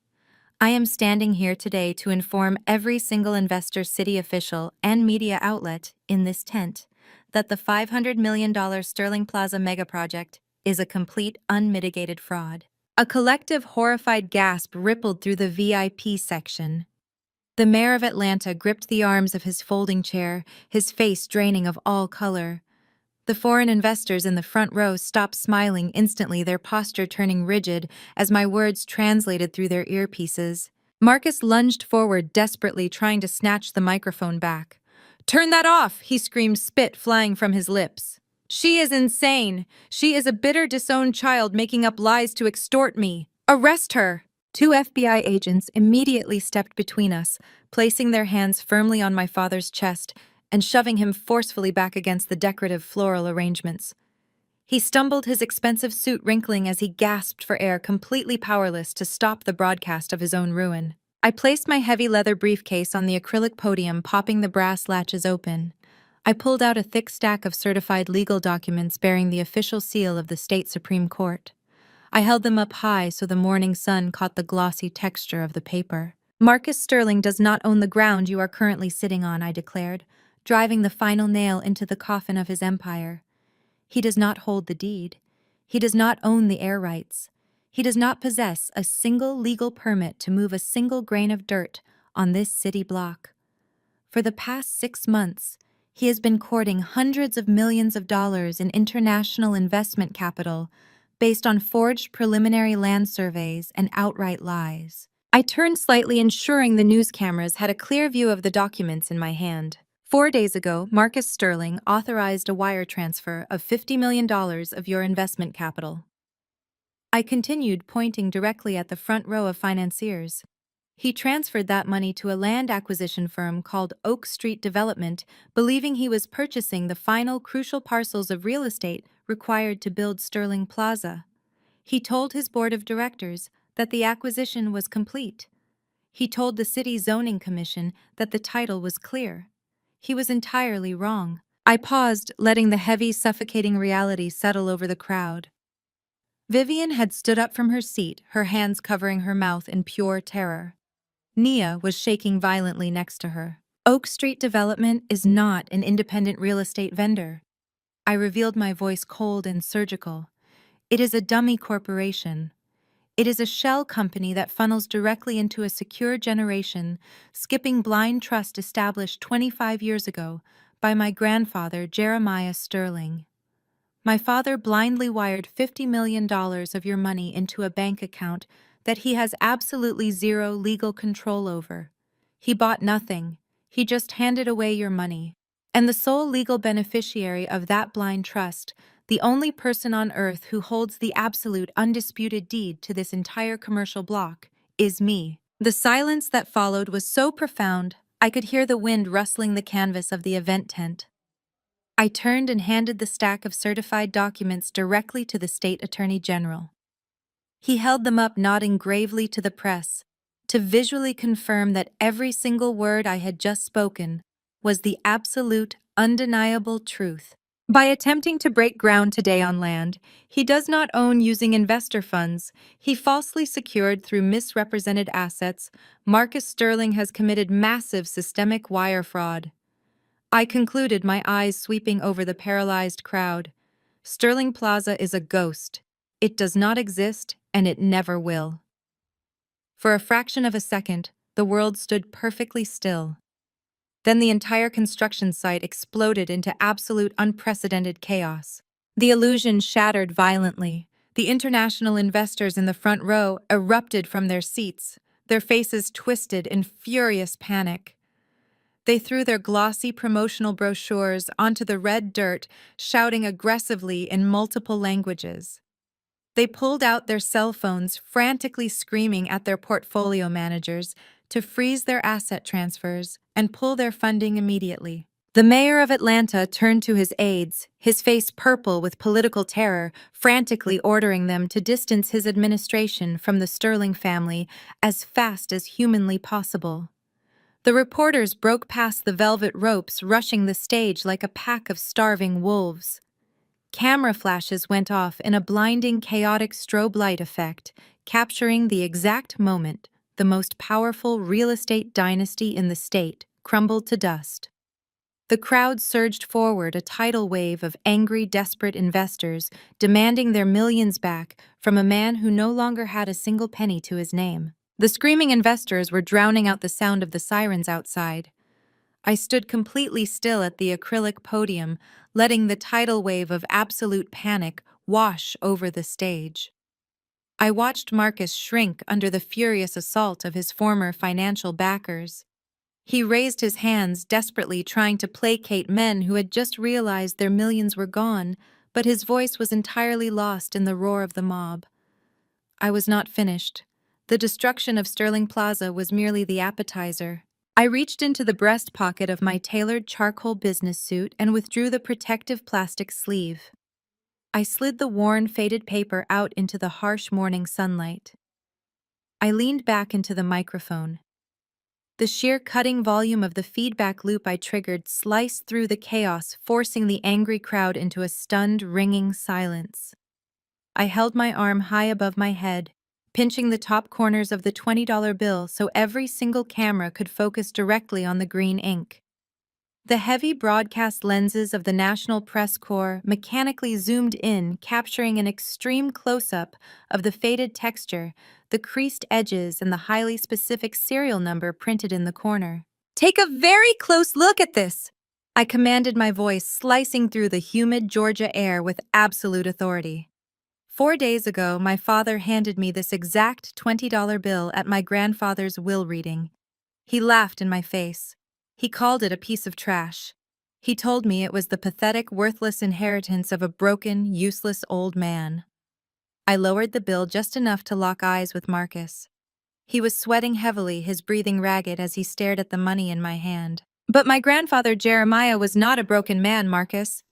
I am standing here today to inform every single investor, city official, and media outlet in this tent that the $500 million Sterling Plaza megaproject is a complete, unmitigated fraud." A collective, horrified gasp rippled through the VIP section. The mayor of Atlanta gripped the arms of his folding chair, his face draining of all color. The foreign investors in the front row stopped smiling instantly, their posture turning rigid as my words translated through their earpieces. Marcus lunged forward desperately, trying to snatch the microphone back. "Turn that off!" he screamed, spit flying from his lips. "She is insane. She is a bitter, disowned child making up lies to extort me. Arrest her!" Two FBI agents immediately stepped between us, placing their hands firmly on my father's chest and shoving him forcefully back against the decorative floral arrangements. He stumbled, his expensive suit wrinkling as he gasped for air, completely powerless to stop the broadcast of his own ruin. I placed my heavy leather briefcase on the acrylic podium, popping the brass latches open. I pulled out a thick stack of certified legal documents bearing the official seal of the state Supreme Court. I held them up high so the morning sun caught the glossy texture of the paper. "Marcus Sterling does not own the ground you are currently sitting on," I declared, driving the final nail into the coffin of his empire. "He does not hold the deed. He does not own the air rights. He does not possess a single legal permit to move a single grain of dirt on this city block. For the past 6 months, he has been courting hundreds of millions of dollars in international investment capital based on forged preliminary land surveys and outright lies." I turned slightly, ensuring the news cameras had a clear view of the documents in my hand. 4 days ago, Marcus Sterling authorized a wire transfer of $50 million of your investment capital. I continued, pointing directly at the front row of financiers. He transferred that money to a land acquisition firm called Oak Street Development, believing he was purchasing the final crucial parcels of real estate required to build Sterling Plaza. He told his board of directors that the acquisition was complete. He told the city zoning commission that the title was clear. He was entirely wrong. I paused, letting the heavy, suffocating reality settle over the crowd. Vivian had stood up from her seat, her hands covering her mouth in pure terror. Nia was shaking violently next to her. "Oak Street Development is not an independent real estate vendor." I revealed, my voice cold and surgical. "It is a dummy corporation. It is a shell company that funnels directly into a secure generation, skipping blind trust established 25 years ago by my grandfather, Jeremiah Sterling. My father blindly wired $50 million of your money into a bank account that he has absolutely zero legal control over. He bought nothing. He just handed away your money. And the sole legal beneficiary of that blind trust, the only person on earth who holds the absolute, undisputed deed to this entire commercial block, is me." The silence that followed was so profound, I could hear the wind rustling the canvas of the event tent. I turned and handed the stack of certified documents directly to the state attorney general. He held them up, nodding gravely to the press, to visually confirm that every single word I had just spoken was the absolute, undeniable truth. By attempting to break ground today on land he does not own using investor funds he falsely secured through misrepresented assets, Marcus Sterling has committed massive systemic wire fraud. I concluded, my eyes sweeping over the paralyzed crowd. Sterling Plaza is a ghost. It does not exist, and it never will. For a fraction of a second, the world stood perfectly still. Then the entire construction site exploded into absolute unprecedented chaos. The illusion shattered violently. The international investors in the front row erupted from their seats, their faces twisted in furious panic. They threw their glossy promotional brochures onto the red dirt, shouting aggressively in multiple languages. They pulled out their cell phones, frantically screaming at their portfolio managers to freeze their asset transfers and pull their funding immediately. The mayor of Atlanta turned to his aides, his face purple with political terror, frantically ordering them to distance his administration from the Sterling family as fast as humanly possible. The reporters broke past the velvet ropes, rushing the stage like a pack of starving wolves. Camera flashes went off in a blinding, chaotic strobe light effect, capturing the exact moment the most powerful real estate dynasty in the state crumbled to dust. The crowd surged forward, a tidal wave of angry, desperate investors demanding their millions back from a man who no longer had a single penny to his name. The screaming investors were drowning out the sound of the sirens outside. I stood completely still at the acrylic podium, letting the tidal wave of absolute panic wash over the stage. I watched Marcus shrink under the furious assault of his former financial backers. He raised his hands, desperately trying to placate men who had just realized their millions were gone, but his voice was entirely lost in the roar of the mob. I was not finished. The destruction of Sterling Plaza was merely the appetizer. I reached into the breast pocket of my tailored charcoal business suit and withdrew the protective plastic sleeve. I slid the worn, faded paper out into the harsh morning sunlight. I leaned back into the microphone. The sheer cutting volume of the feedback loop I triggered sliced through the chaos, forcing the angry crowd into a stunned, ringing silence. I held my arm high above my head, pinching the top corners of the $20 bill so every single camera could focus directly on the green ink. The heavy broadcast lenses of the National Press Corps mechanically zoomed in, capturing an extreme close-up of the faded texture, the creased edges, and the highly specific serial number printed in the corner. "Take a very close look at this!" I commanded, my voice slicing through the humid Georgia air with absolute authority. 4 days ago, my father handed me this exact $20 bill at my grandfather's will reading. He laughed in my face. He called it a piece of trash. He told me it was the pathetic, worthless inheritance of a broken, useless old man. I lowered the bill just enough to lock eyes with Marcus. He was sweating heavily, his breathing ragged as he stared at the money in my hand. "But my grandfather Jeremiah was not a broken man, Marcus,"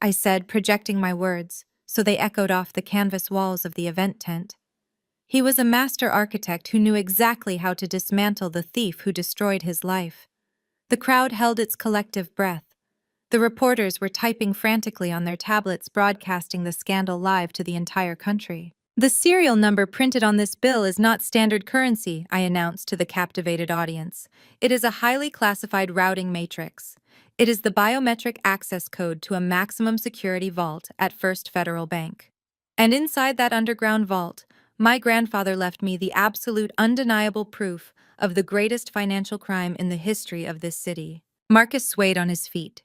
I said, projecting my words, so they echoed off the canvas walls of the event tent. He was a master architect who knew exactly how to dismantle the thief who destroyed his life. The crowd held its collective breath. The reporters were typing frantically on their tablets, broadcasting the scandal live to the entire country. "The serial number printed on this bill is not standard currency," I announced to the captivated audience. "It is a highly classified routing matrix. It is the biometric access code to a maximum security vault at First Federal Bank. And inside that underground vault, my grandfather left me the absolute, undeniable proof of the greatest financial crime in the history of this city." Marcus swayed on his feet.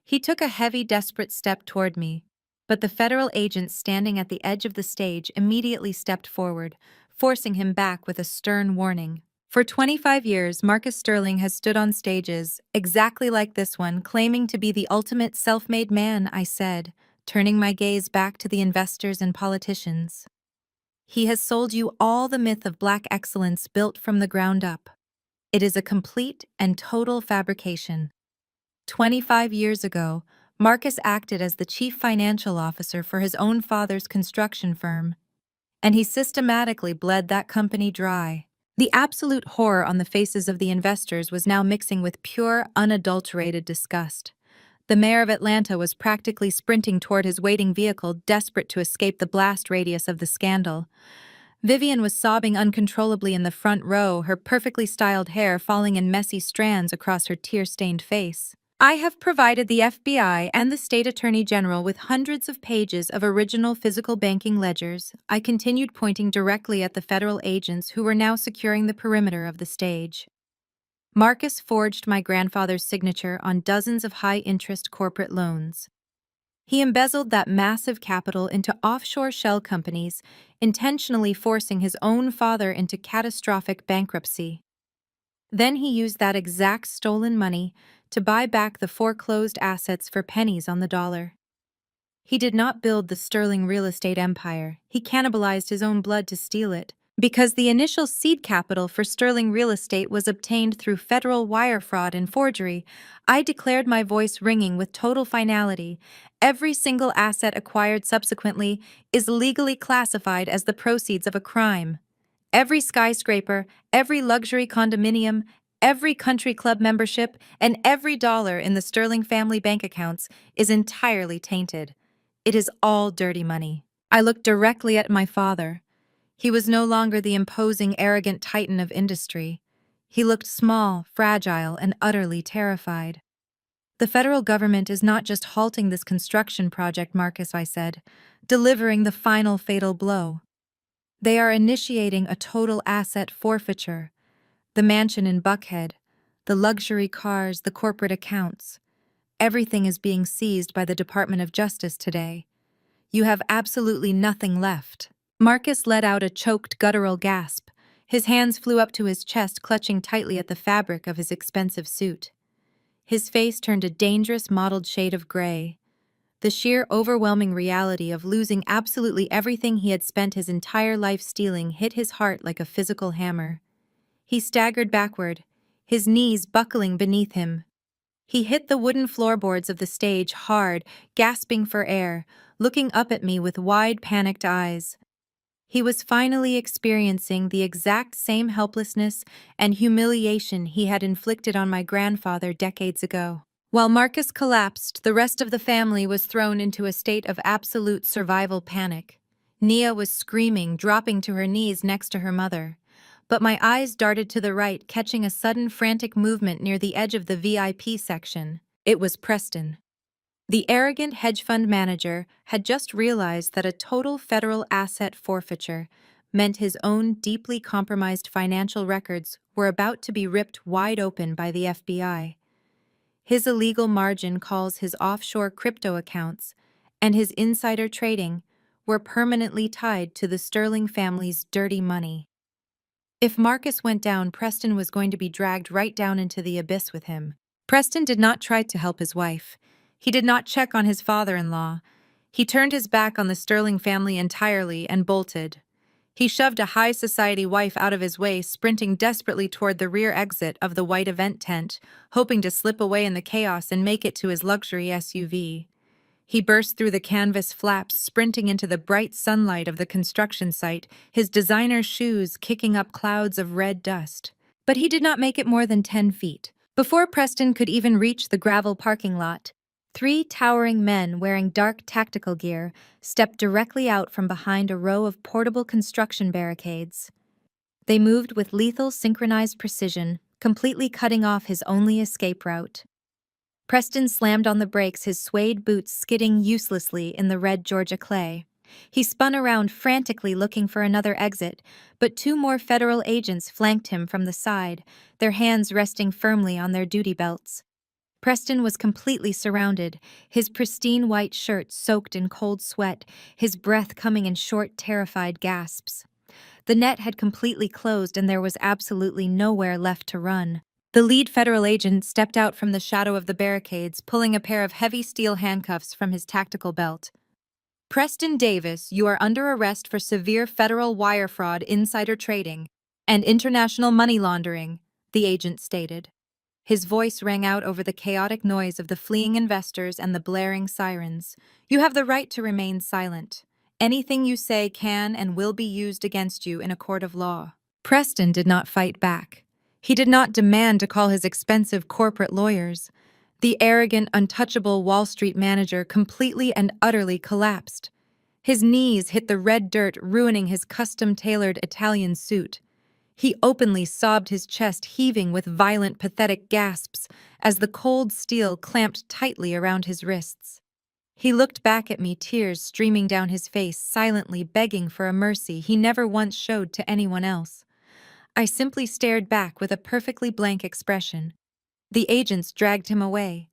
He took a heavy, desperate step toward me, but the federal agent standing at the edge of the stage immediately stepped forward, forcing him back with a stern warning. "For 25 years, Marcus Sterling has stood on stages, exactly like this one, claiming to be the ultimate self-made man," I said, turning my gaze back to the investors and politicians. "He has sold you all the myth of black excellence built from the ground up. It is a complete and total fabrication. 25 years ago, Marcus acted as the chief financial officer for his own father's construction firm, and he systematically bled that company dry. The absolute horror on the faces of the investors was now mixing with pure, unadulterated disgust. The mayor of Atlanta was practically sprinting toward his waiting vehicle, desperate to escape the blast radius of the scandal. Vivian was sobbing uncontrollably in the front row, her perfectly styled hair falling in messy strands across her tear-stained face. I have provided the FBI and the state attorney general with hundreds of pages of original physical banking ledgers. I continued, pointing directly at the federal agents who were now securing the perimeter of the stage. Marcus forged my grandfather's signature on dozens of high-interest corporate loans. He embezzled that massive capital into offshore shell companies, intentionally forcing his own father into catastrophic bankruptcy. Then he used that exact stolen money to buy back the foreclosed assets for pennies on the dollar. He did not build the sterling real estate empire, he cannibalized his own blood to steal it. Because the initial seed capital for sterling real estate was obtained through federal wire fraud and forgery, I declared, my voice ringing with total finality. Every single asset acquired subsequently is legally classified as the proceeds of a crime. Every skyscraper, every luxury condominium, every country club membership, and every dollar in the Sterling family bank accounts is entirely tainted. It is all dirty money. I looked directly at my father. He was no longer the imposing, arrogant titan of industry. He looked small, fragile, and utterly terrified. The federal government is not just halting this construction project, Marcus, I said, delivering the final fatal blow. They are initiating a total asset forfeiture. The mansion in Buckhead, the luxury cars, the corporate accounts. Everything is being seized by the Department of Justice today. You have absolutely nothing left. Marcus let out a choked, guttural gasp. His hands flew up to his chest, clutching tightly at the fabric of his expensive suit. His face turned a dangerous, mottled shade of gray. The sheer, overwhelming reality of losing absolutely everything he had spent his entire life stealing hit his heart like a physical hammer. He staggered backward, his knees buckling beneath him. He hit the wooden floorboards of the stage hard, gasping for air, looking up at me with wide, panicked eyes. He was finally experiencing the exact same helplessness and humiliation he had inflicted on my grandfather decades ago. While Marcus collapsed, the rest of the family was thrown into a state of absolute survival panic. Nia was screaming, dropping to her knees next to her mother. But my eyes darted to the right, catching a sudden frantic movement near the edge of the VIP section. It was Preston. The arrogant hedge fund manager had just realized that a total federal asset forfeiture meant his own deeply compromised financial records were about to be ripped wide open by the FBI. His illegal margin calls, his offshore crypto accounts, and his insider trading were permanently tied to the Sterling family's dirty money. If Marcus went down, Preston was going to be dragged right down into the abyss with him. Preston did not try to help his wife. He did not check on his father-in-law. He turned his back on the Sterling family entirely and bolted. He shoved a high society wife out of his way, sprinting desperately toward the rear exit of the white event tent, hoping to slip away in the chaos and make it to his luxury SUV. He burst through the canvas flaps, sprinting into the bright sunlight of the construction site, his designer shoes kicking up clouds of red dust. But he did not make it more than 10 feet. Before Preston could even reach the gravel parking lot, 3 towering men wearing dark tactical gear stepped directly out from behind a row of portable construction barricades. They moved with lethal synchronized precision, completely cutting off his only escape route. Preston slammed on the brakes, his suede boots skidding uselessly in the red Georgia clay. He spun around frantically looking for another exit, but 2 more federal agents flanked him from the side, their hands resting firmly on their duty belts. Preston was completely surrounded, his pristine white shirt soaked in cold sweat, his breath coming in short, terrified gasps. The net had completely closed and there was absolutely nowhere left to run. The lead federal agent stepped out from the shadow of the barricades, pulling a pair of heavy steel handcuffs from his tactical belt. Preston Davis, you are under arrest for severe federal wire fraud, insider trading, and international money laundering, the agent stated. His voice rang out over the chaotic noise of the fleeing investors and the blaring sirens. You have the right to remain silent. Anything you say can and will be used against you in a court of law. Preston did not fight back. He did not demand to call his expensive corporate lawyers. The arrogant, untouchable Wall Street manager completely and utterly collapsed. His knees hit the red dirt, ruining his custom-tailored Italian suit. He openly sobbed, his chest heaving with violent, pathetic gasps as the cold steel clamped tightly around his wrists. He looked back at me, tears streaming down his face, silently begging for a mercy he never once showed to anyone else. I simply stared back with a perfectly blank expression. The agents dragged him away,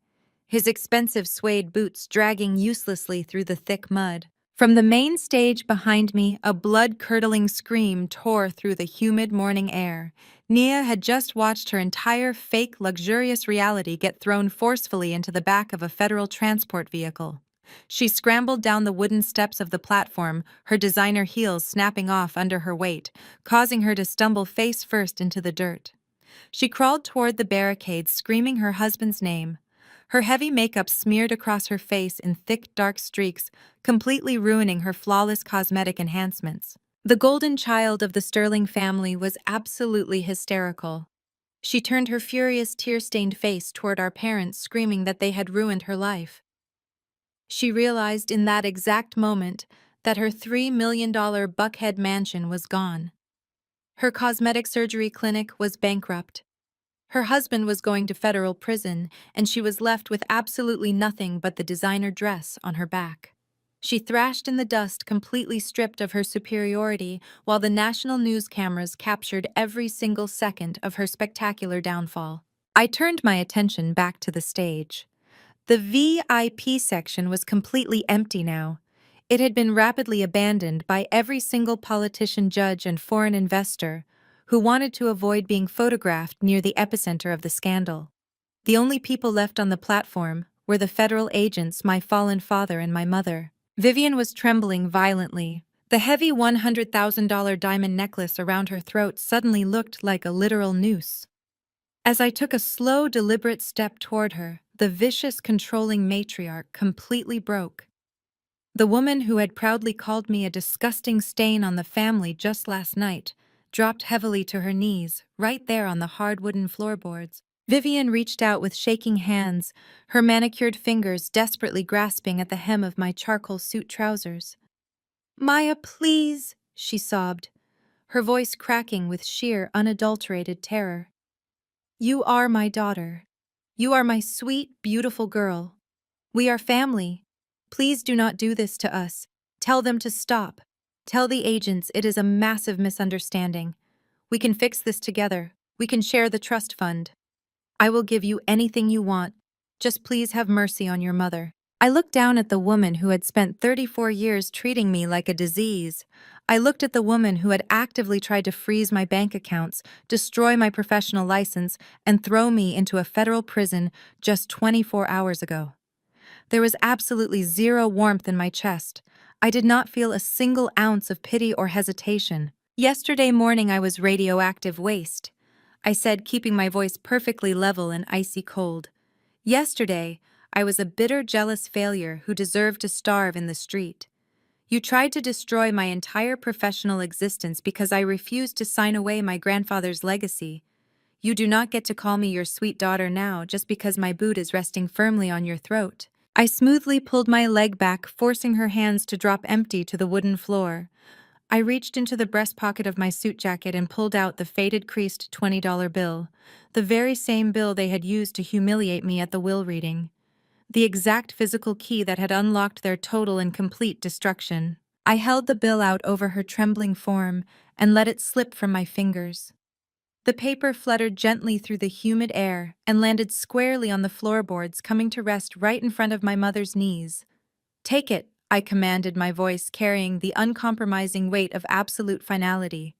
his expensive suede boots dragging uselessly through the thick mud. From the main stage behind me, a blood-curdling scream tore through the humid morning air. Nia had just watched her entire fake, luxurious reality get thrown forcefully into the back of a federal transport vehicle. She scrambled down the wooden steps of the platform, her designer heels snapping off under her weight, causing her to stumble face first into the dirt. She crawled toward the barricades, screaming her husband's name. Her heavy makeup smeared across her face in thick, dark streaks, completely ruining her flawless cosmetic enhancements. The golden child of the Sterling family was absolutely hysterical. She turned her furious, tear-stained face toward our parents, screaming that they had ruined her life. She realized in that exact moment that her $3 million Buckhead mansion was gone. Her cosmetic surgery clinic was bankrupt. Her husband was going to federal prison, and she was left with absolutely nothing but the designer dress on her back. She thrashed in the dust, completely stripped of her superiority, while the national news cameras captured every single second of her spectacular downfall. I turned my attention back to the stage. The VIP section was completely empty now. It had been rapidly abandoned by every single politician, judge, and foreign investor who wanted to avoid being photographed near the epicenter of the scandal. The only people left on the platform were the federal agents, my fallen father, and my mother. Vivian was trembling violently. The heavy $100,000 diamond necklace around her throat suddenly looked like a literal noose. As I took a slow, deliberate step toward her, the vicious, controlling matriarch completely broke. The woman who had proudly called me a disgusting stain on the family just last night dropped heavily to her knees, right there on the hard wooden floorboards. Vivian reached out with shaking hands, her manicured fingers desperately grasping at the hem of my charcoal suit trousers. "Maya, please," she sobbed, her voice cracking with sheer, unadulterated terror. "You are my daughter. You are my sweet, beautiful girl. We are family. Please do not do this to us. Tell them to stop. Tell the agents it is a massive misunderstanding. We can fix this together. We can share the trust fund. I will give you anything you want. Just please have mercy on your mother." I looked down at the woman who had spent 34 years treating me like a disease. I looked at the woman who had actively tried to freeze my bank accounts, destroy my professional license, and throw me into a federal prison just 24 hours ago. There was absolutely zero warmth in my chest. I did not feel a single ounce of pity or hesitation. "Yesterday morning I was radioactive waste," I said, keeping my voice perfectly level and icy cold. "Yesterday, I was a bitter, jealous failure who deserved to starve in the street. You tried to destroy my entire professional existence because I refused to sign away my grandfather's legacy. You do not get to call me your sweet daughter now just because my boot is resting firmly on your throat." I smoothly pulled my leg back, forcing her hands to drop empty to the wooden floor. I reached into the breast pocket of my suit jacket and pulled out the faded, creased $20 bill, the very same bill they had used to humiliate me at the will reading. The exact physical key that had unlocked their total and complete destruction. I held the bill out over her trembling form and let it slip from my fingers. The paper fluttered gently through the humid air and landed squarely on the floorboards, coming to rest right in front of my mother's knees. "Take it," I commanded, my voice carrying the uncompromising weight of absolute finality.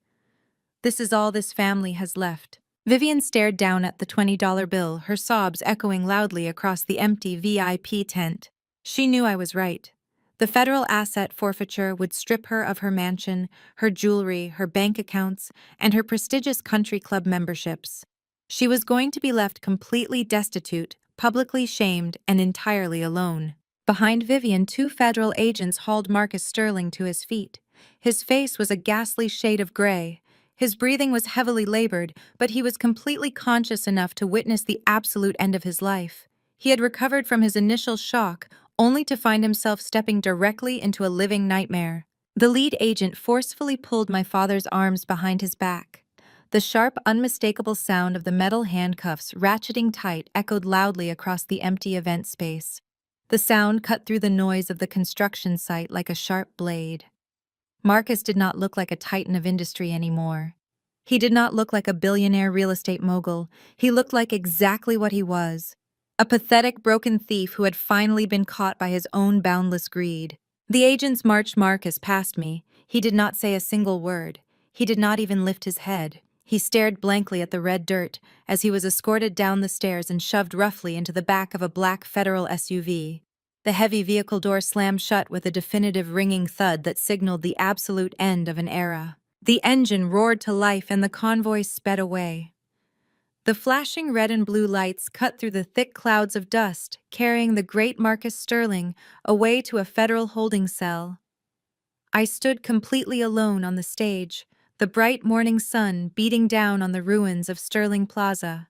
"This is all this family has left." Vivian stared down at the $20 bill, her sobs echoing loudly across the empty VIP tent. She knew I was right. The federal asset forfeiture would strip her of her mansion, her jewelry, her bank accounts, and her prestigious country club memberships. She was going to be left completely destitute, publicly shamed, and entirely alone. Behind Vivian, 2 federal agents hauled Marcus Sterling to his feet. His face was a ghastly shade of gray, His breathing was heavily labored, but he was completely conscious enough to witness the absolute end of his life. He had recovered from his initial shock, only to find himself stepping directly into a living nightmare. The lead agent forcefully pulled my father's arms behind his back. The sharp, unmistakable sound of the metal handcuffs ratcheting tight echoed loudly across the empty event space. The sound cut through the noise of the construction site like a sharp blade. Marcus did not look like a titan of industry anymore. He did not look like a billionaire real estate mogul. He looked like exactly what he was: a pathetic, broken thief who had finally been caught by his own boundless greed. The agents marched Marcus past me. He did not say a single word. He did not even lift his head. He stared blankly at the red dirt as he was escorted down the stairs and shoved roughly into the back of a black federal SUV. The heavy vehicle door slammed shut with a definitive ringing thud that signaled the absolute end of an era. The engine roared to life and the convoy sped away. The flashing red and blue lights cut through the thick clouds of dust, carrying the great Marcus Sterling away to a federal holding cell. I stood completely alone on the stage, the bright morning sun beating down on the ruins of Sterling Plaza.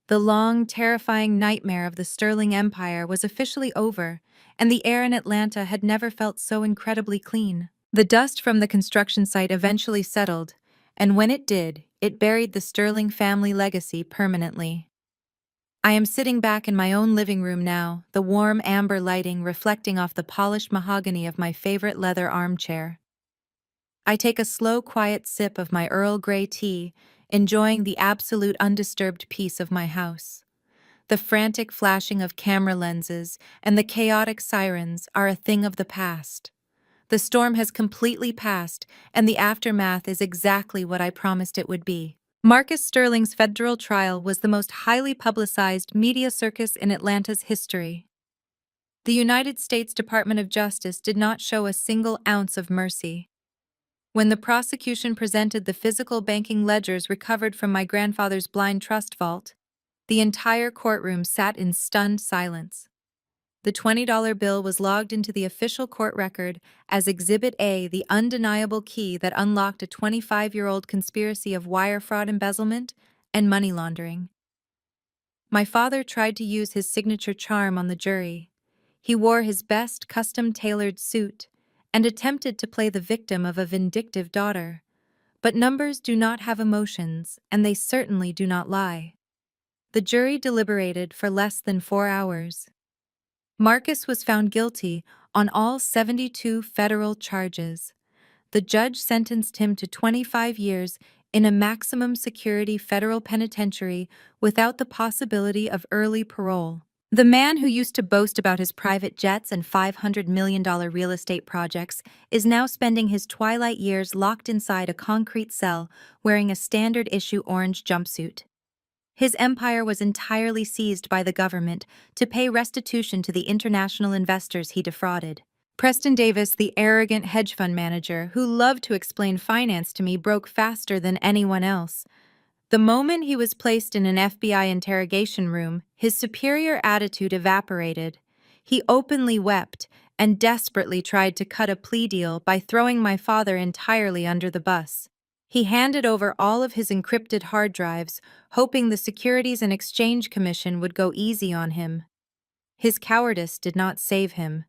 The long, terrifying nightmare of the Sterling Empire was officially over, and the air in Atlanta had never felt so incredibly clean. The dust from the construction site eventually settled, and when it did, it buried the Sterling family legacy permanently. I am sitting back in my own living room now, the warm amber lighting reflecting off the polished mahogany of my favorite leather armchair. I take a slow, quiet sip of my Earl Grey tea, enjoying the absolute undisturbed peace of my house. The frantic flashing of camera lenses and the chaotic sirens are a thing of the past. The storm has completely passed, and the aftermath is exactly what I promised it would be. Marcus Sterling's federal trial was the most highly publicized media circus in Atlanta's history. The United States Department of Justice did not show a single ounce of mercy. When the prosecution presented the physical banking ledgers recovered from my grandfather's blind trust vault, the entire courtroom sat in stunned silence. The $20 bill was logged into the official court record as Exhibit A, the undeniable key that unlocked a 25-year-old conspiracy of wire fraud, embezzlement, and money laundering. My father tried to use his signature charm on the jury. He wore his best custom-tailored suit and attempted to play the victim of a vindictive daughter. But numbers do not have emotions, and they certainly do not lie. The jury deliberated for less than 4 hours. Marcus was found guilty on all 72 federal charges. The judge sentenced him to 25 years in a maximum security federal penitentiary without the possibility of early parole. The man who used to boast about his private jets and $500 million real estate projects is now spending his twilight years locked inside a concrete cell wearing a standard-issue orange jumpsuit. His empire was entirely seized by the government to pay restitution to the international investors he defrauded. Preston Davis, the arrogant hedge fund manager who loved to explain finance to me, broke faster than anyone else. The moment he was placed in an FBI interrogation room, his superior attitude evaporated. He openly wept and desperately tried to cut a plea deal by throwing my father entirely under the bus. He handed over all of his encrypted hard drives, hoping the Securities and Exchange Commission would go easy on him. His cowardice did not save him.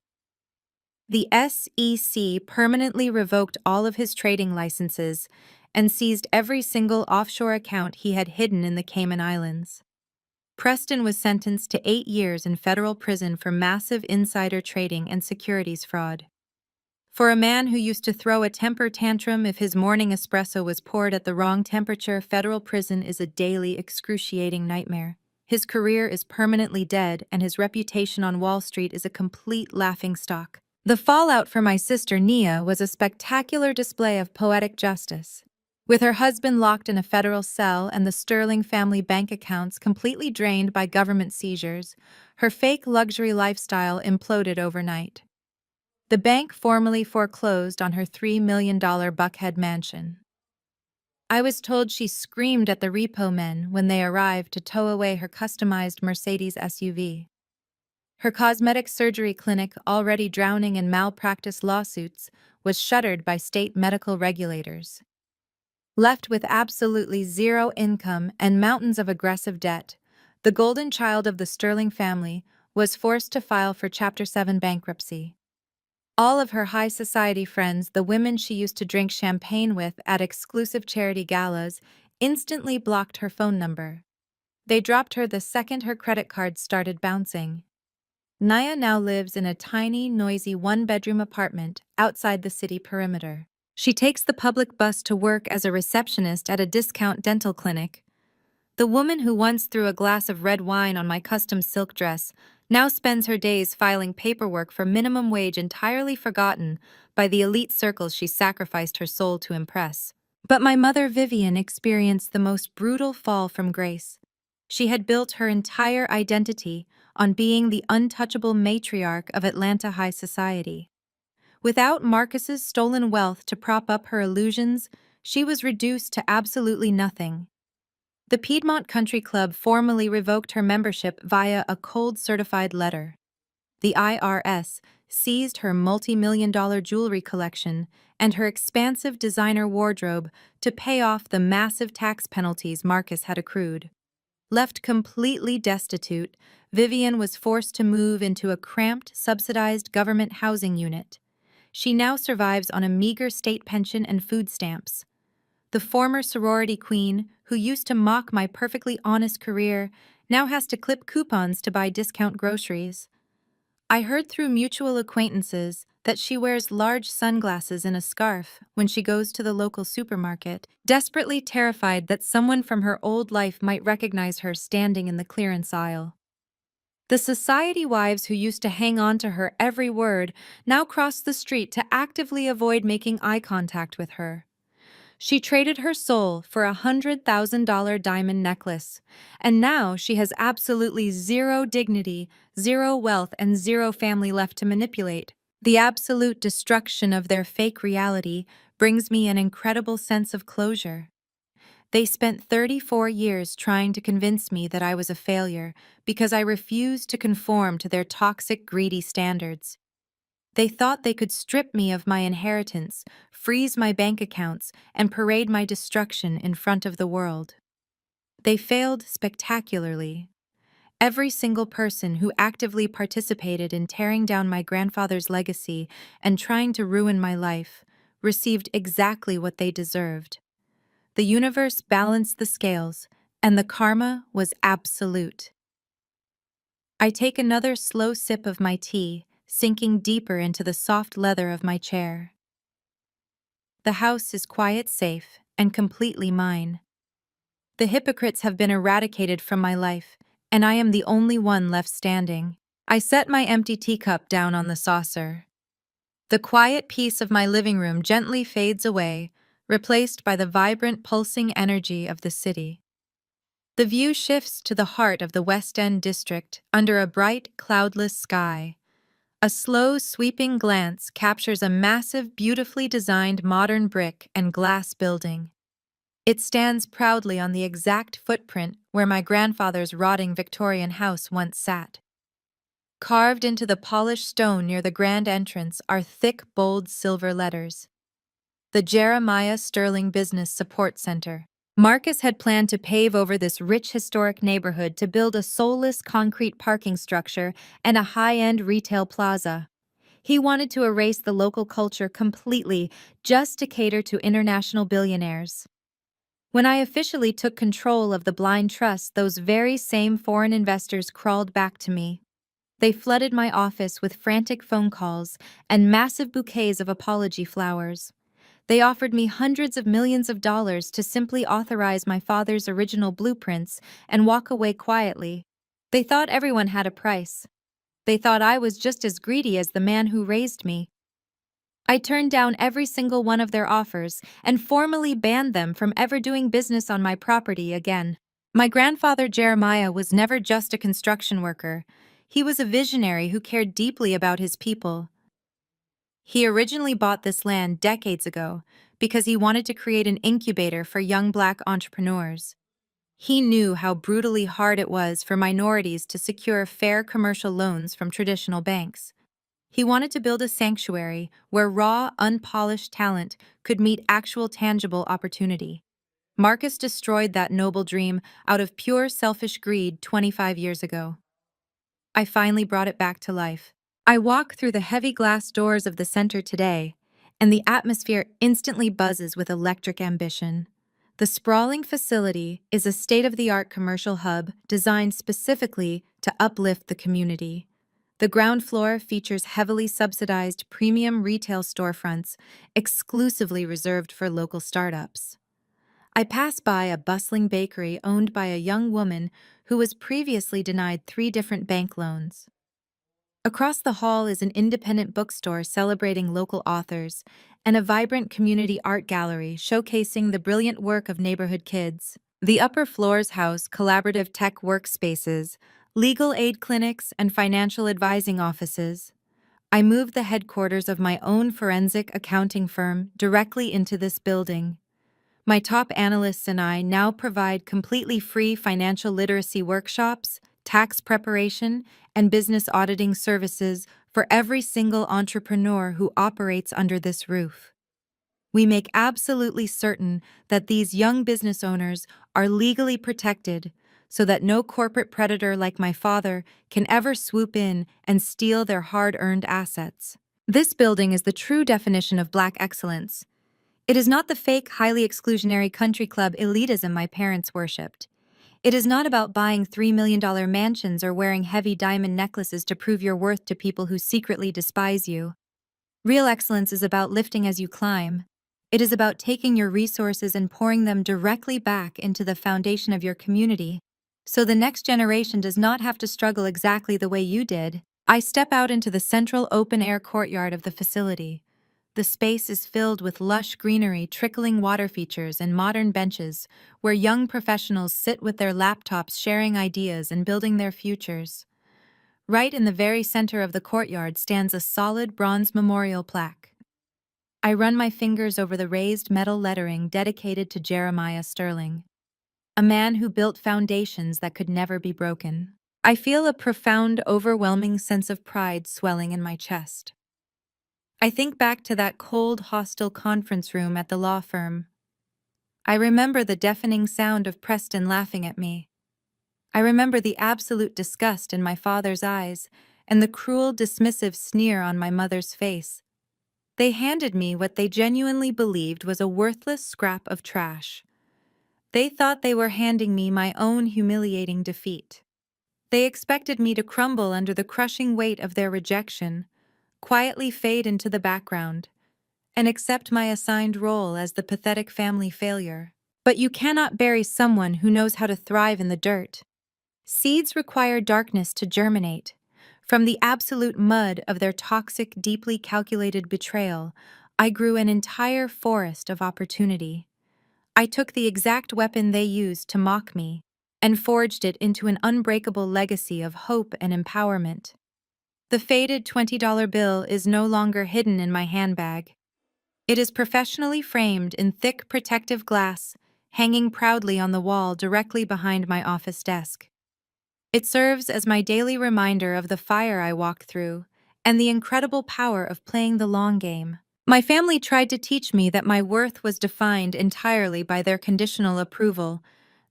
The SEC permanently revoked all of his trading licenses and seized every single offshore account he had hidden in the Cayman Islands. Preston was sentenced to 8 years in federal prison for massive insider trading and securities fraud. For a man who used to throw a temper tantrum if his morning espresso was poured at the wrong temperature, federal prison is a daily, excruciating nightmare. His career is permanently dead, and his reputation on Wall Street is a complete laughingstock. The fallout for my sister Nia was a spectacular display of poetic justice. With her husband locked in a federal cell and the Sterling family bank accounts completely drained by government seizures, her fake luxury lifestyle imploded overnight. The bank formally foreclosed on her $3 million Buckhead mansion. I was told she screamed at the repo men when they arrived to tow away her customized Mercedes SUV. Her cosmetic surgery clinic, already drowning in malpractice lawsuits, was shuttered by state medical regulators. Left with absolutely zero income and mountains of aggressive debt, the golden child of the Sterling family was forced to file for Chapter 7 bankruptcy. All of her high society friends, the women she used to drink champagne with at exclusive charity galas, instantly blocked her phone number. They dropped her the second her credit card started bouncing. Naya now lives in a tiny, noisy one-bedroom apartment outside the city perimeter. She takes the public bus to work as a receptionist at a discount dental clinic. The woman who once threw a glass of red wine on my custom silk dress now spends her days filing paperwork for minimum wage, entirely forgotten by the elite circles she sacrificed her soul to impress. But my mother Vivian experienced the most brutal fall from grace. She had built her entire identity on being the untouchable matriarch of Atlanta high society. Without Marcus's stolen wealth to prop up her illusions, she was reduced to absolutely nothing. The Piedmont Country Club formally revoked her membership via a cold certified letter. The IRS seized her multi-million-dollar jewelry collection and her expansive designer wardrobe to pay off the massive tax penalties Marcus had accrued. Left completely destitute, Vivian was forced to move into a cramped, subsidized government housing unit. She now survives on a meager state pension and food stamps. The former sorority queen, who used to mock my perfectly honest career, now has to clip coupons to buy discount groceries. I heard through mutual acquaintances that she wears large sunglasses and a scarf when she goes to the local supermarket, desperately terrified that someone from her old life might recognize her standing in the clearance aisle. The society wives who used to hang on to her every word now cross the street to actively avoid making eye contact with her. She traded her soul for a $100,000 diamond necklace, and now she has absolutely zero dignity, zero wealth, and zero family left to manipulate. The absolute destruction of their fake reality brings me an incredible sense of closure. They spent 34 years trying to convince me that I was a failure because I refused to conform to their toxic, greedy standards. They thought they could strip me of my inheritance, freeze my bank accounts, and parade my destruction in front of the world. They failed spectacularly. Every single person who actively participated in tearing down my grandfather's legacy and trying to ruin my life received exactly what they deserved. The universe balanced the scales, and the karma was absolute. I take another slow sip of my tea, sinking deeper into the soft leather of my chair. The house is quiet, safe, and completely mine. The hypocrites have been eradicated from my life, and I am the only one left standing. I set my empty teacup down on the saucer. The quiet peace of my living room gently fades away, replaced by the vibrant, pulsing energy of the city. The view shifts to the heart of the West End district under a bright, cloudless sky. A slow, sweeping glance captures a massive, beautifully designed modern brick and glass building. It stands proudly on the exact footprint where my grandfather's rotting Victorian house once sat. Carved into the polished stone near the grand entrance are thick, bold silver letters. The Jeremiah Sterling Business Support Center. Marcus had planned to pave over this rich historic neighborhood to build a soulless concrete parking structure and a high-end retail plaza. He wanted to erase the local culture completely just to cater to international billionaires. When I officially took control of the blind trust, those very same foreign investors crawled back to me. They flooded my office with frantic phone calls and massive bouquets of apology flowers. They offered me hundreds of millions of dollars to simply authorize my father's original blueprints and walk away quietly. They thought everyone had a price. They thought I was just as greedy as the man who raised me. I turned down every single one of their offers and formally banned them from ever doing business on my property again. My grandfather Jeremiah was never just a construction worker. He was a visionary who cared deeply about his people. He originally bought this land decades ago because he wanted to create an incubator for young Black entrepreneurs. He knew how brutally hard it was for minorities to secure fair commercial loans from traditional banks. He wanted to build a sanctuary where raw, unpolished talent could meet actual tangible opportunity. Marcus destroyed that noble dream out of pure selfish greed 25 years ago. I finally brought it back to life. I walk through the heavy glass doors of the center today, and the atmosphere instantly buzzes with electric ambition. The sprawling facility is a state-of-the-art commercial hub designed specifically to uplift the community. The ground floor features heavily subsidized premium retail storefronts exclusively reserved for local startups. I pass by a bustling bakery owned by a young woman who was previously denied 3 different bank loans. Across the hall is an independent bookstore celebrating local authors and a vibrant community art gallery showcasing the brilliant work of neighborhood kids. The upper floors house collaborative tech workspaces, legal aid clinics, and financial advising offices. I moved the headquarters of my own forensic accounting firm directly into this building. My top analysts and I now provide completely free financial literacy workshops, tax preparation, and business auditing services for every single entrepreneur who operates under this roof. We make absolutely certain that these young business owners are legally protected so that no corporate predator like my father can ever swoop in and steal their hard-earned assets. This building is the true definition of Black excellence. It is not the fake, highly exclusionary country club elitism my parents worshipped. It is not about buying $3 million mansions or wearing heavy diamond necklaces to prove your worth to people who secretly despise you. Real excellence is about lifting as you climb. It is about taking your resources and pouring them directly back into the foundation of your community, so the next generation does not have to struggle exactly the way you did. I step out into the central open-air courtyard of the facility. The space is filled with lush greenery, trickling water features, and modern benches where young professionals sit with their laptops sharing ideas and building their futures. Right in the very center of the courtyard stands a solid bronze memorial plaque. I run my fingers over the raised metal lettering dedicated to Jeremiah Sterling, a man who built foundations that could never be broken. I feel a profound, overwhelming sense of pride swelling in my chest. I think back to that cold, hostile conference room at the law firm. I remember the deafening sound of Preston laughing at me. I remember the absolute disgust in my father's eyes and the cruel, dismissive sneer on my mother's face. They handed me what they genuinely believed was a worthless scrap of trash. They thought they were handing me my own humiliating defeat. They expected me to crumble under the crushing weight of their rejection, quietly fade into the background, and accept my assigned role as the pathetic family failure. But you cannot bury someone who knows how to thrive in the dirt. Seeds require darkness to germinate. From the absolute mud of their toxic, deeply calculated betrayal, I grew an entire forest of opportunity. I took the exact weapon they used to mock me and forged it into an unbreakable legacy of hope and empowerment. The faded $20 bill is no longer hidden in my handbag. It is professionally framed in thick protective glass, hanging proudly on the wall directly behind my office desk. It serves as my daily reminder of the fire I walked through and the incredible power of playing the long game. My family tried to teach me that my worth was defined entirely by their conditional approval.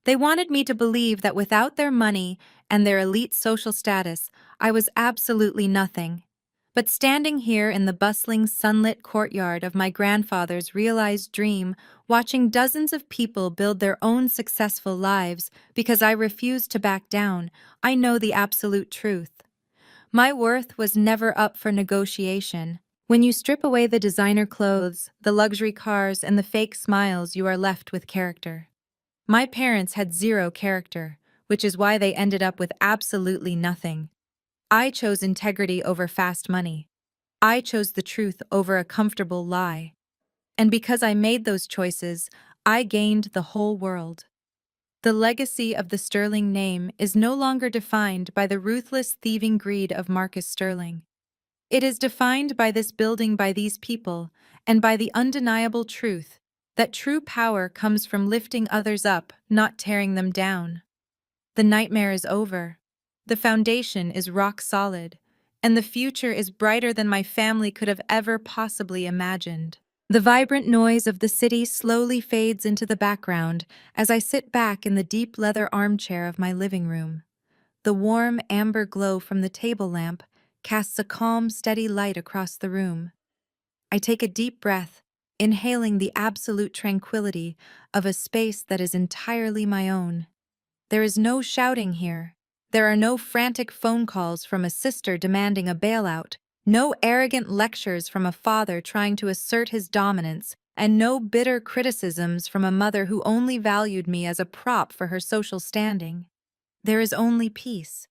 They wanted me to believe that without their money and their elite social status, I was absolutely nothing. But standing here in the bustling, sunlit courtyard of my grandfather's realized dream, watching dozens of people build their own successful lives because I refused to back down, I know the absolute truth. My worth was never up for negotiation. When you strip away the designer clothes, the luxury cars, and the fake smiles, you are left with character. My parents had zero character, which is why they ended up with absolutely nothing. I chose integrity over fast money. I chose the truth over a comfortable lie. And because I made those choices, I gained the whole world. The legacy of the Sterling name is no longer defined by the ruthless thieving greed of Marcus Sterling. It is defined by this building, by these people, and by the undeniable truth that true power comes from lifting others up, not tearing them down. The nightmare is over. The foundation is rock solid, and the future is brighter than my family could have ever possibly imagined. The vibrant noise of the city slowly fades into the background as I sit back in the deep leather armchair of my living room. The warm amber glow from the table lamp casts a calm, steady light across the room. I take a deep breath, inhaling the absolute tranquility of a space that is entirely my own. There is no shouting here. There are no frantic phone calls from a sister demanding a bailout, no arrogant lectures from a father trying to assert his dominance, and no bitter criticisms from a mother who only valued me as a prop for her social standing. There is only peace,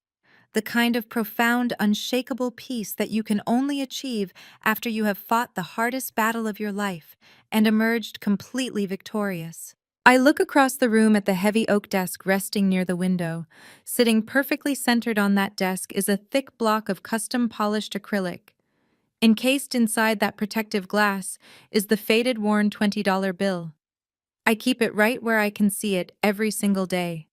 the kind of profound, unshakable peace that you can only achieve after you have fought the hardest battle of your life and emerged completely victorious. I look across the room at the heavy oak desk resting near the window. Sitting perfectly centered on that desk is a thick block of custom polished acrylic. Encased inside that protective glass is the faded, worn $20 bill. I keep it right where I can see it every single day.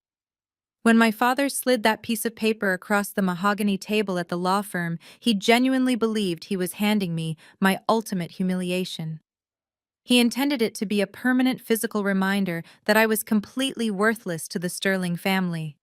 When my father slid that piece of paper across the mahogany table at the law firm, he genuinely believed he was handing me my ultimate humiliation. He intended it to be a permanent physical reminder that I was completely worthless to the Sterling family.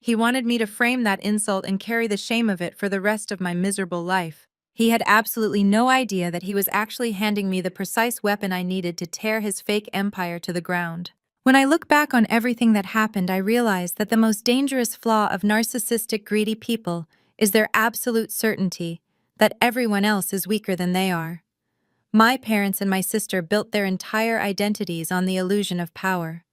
He wanted me to frame that insult and carry the shame of it for the rest of my miserable life. He had absolutely no idea that he was actually handing me the precise weapon I needed to tear his fake empire to the ground. When I look back on everything that happened, I realize that the most dangerous flaw of narcissistic, greedy people is their absolute certainty that everyone else is weaker than they are. My parents and my sister built their entire identities on the illusion of power.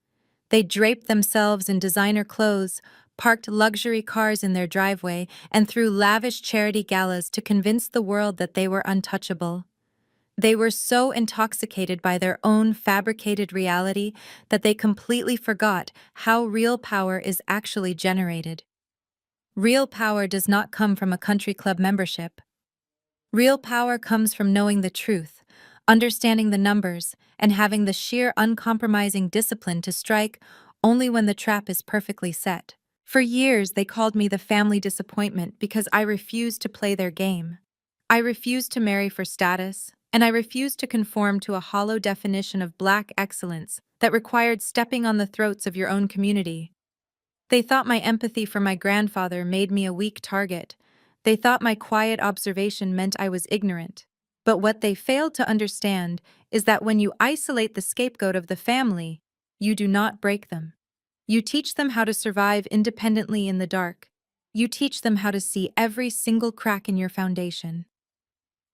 They draped themselves in designer clothes, parked luxury cars in their driveway, and threw lavish charity galas to convince the world that they were untouchable. They were so intoxicated by their own fabricated reality that they completely forgot how real power is actually generated. Real power does not come from a country club membership. Real power comes from knowing the truth, understanding the numbers, and having the sheer uncompromising discipline to strike only when the trap is perfectly set. For years, they called me the family disappointment because I refused to play their game. I refused to marry for status, and I refused to conform to a hollow definition of Black excellence that required stepping on the throats of your own community. They thought my empathy for my grandfather made me a weak target. They thought my quiet observation meant I was ignorant. But what they failed to understand is that when you isolate the scapegoat of the family, you do not break them. You teach them how to survive independently in the dark. You teach them how to see every single crack in your foundation.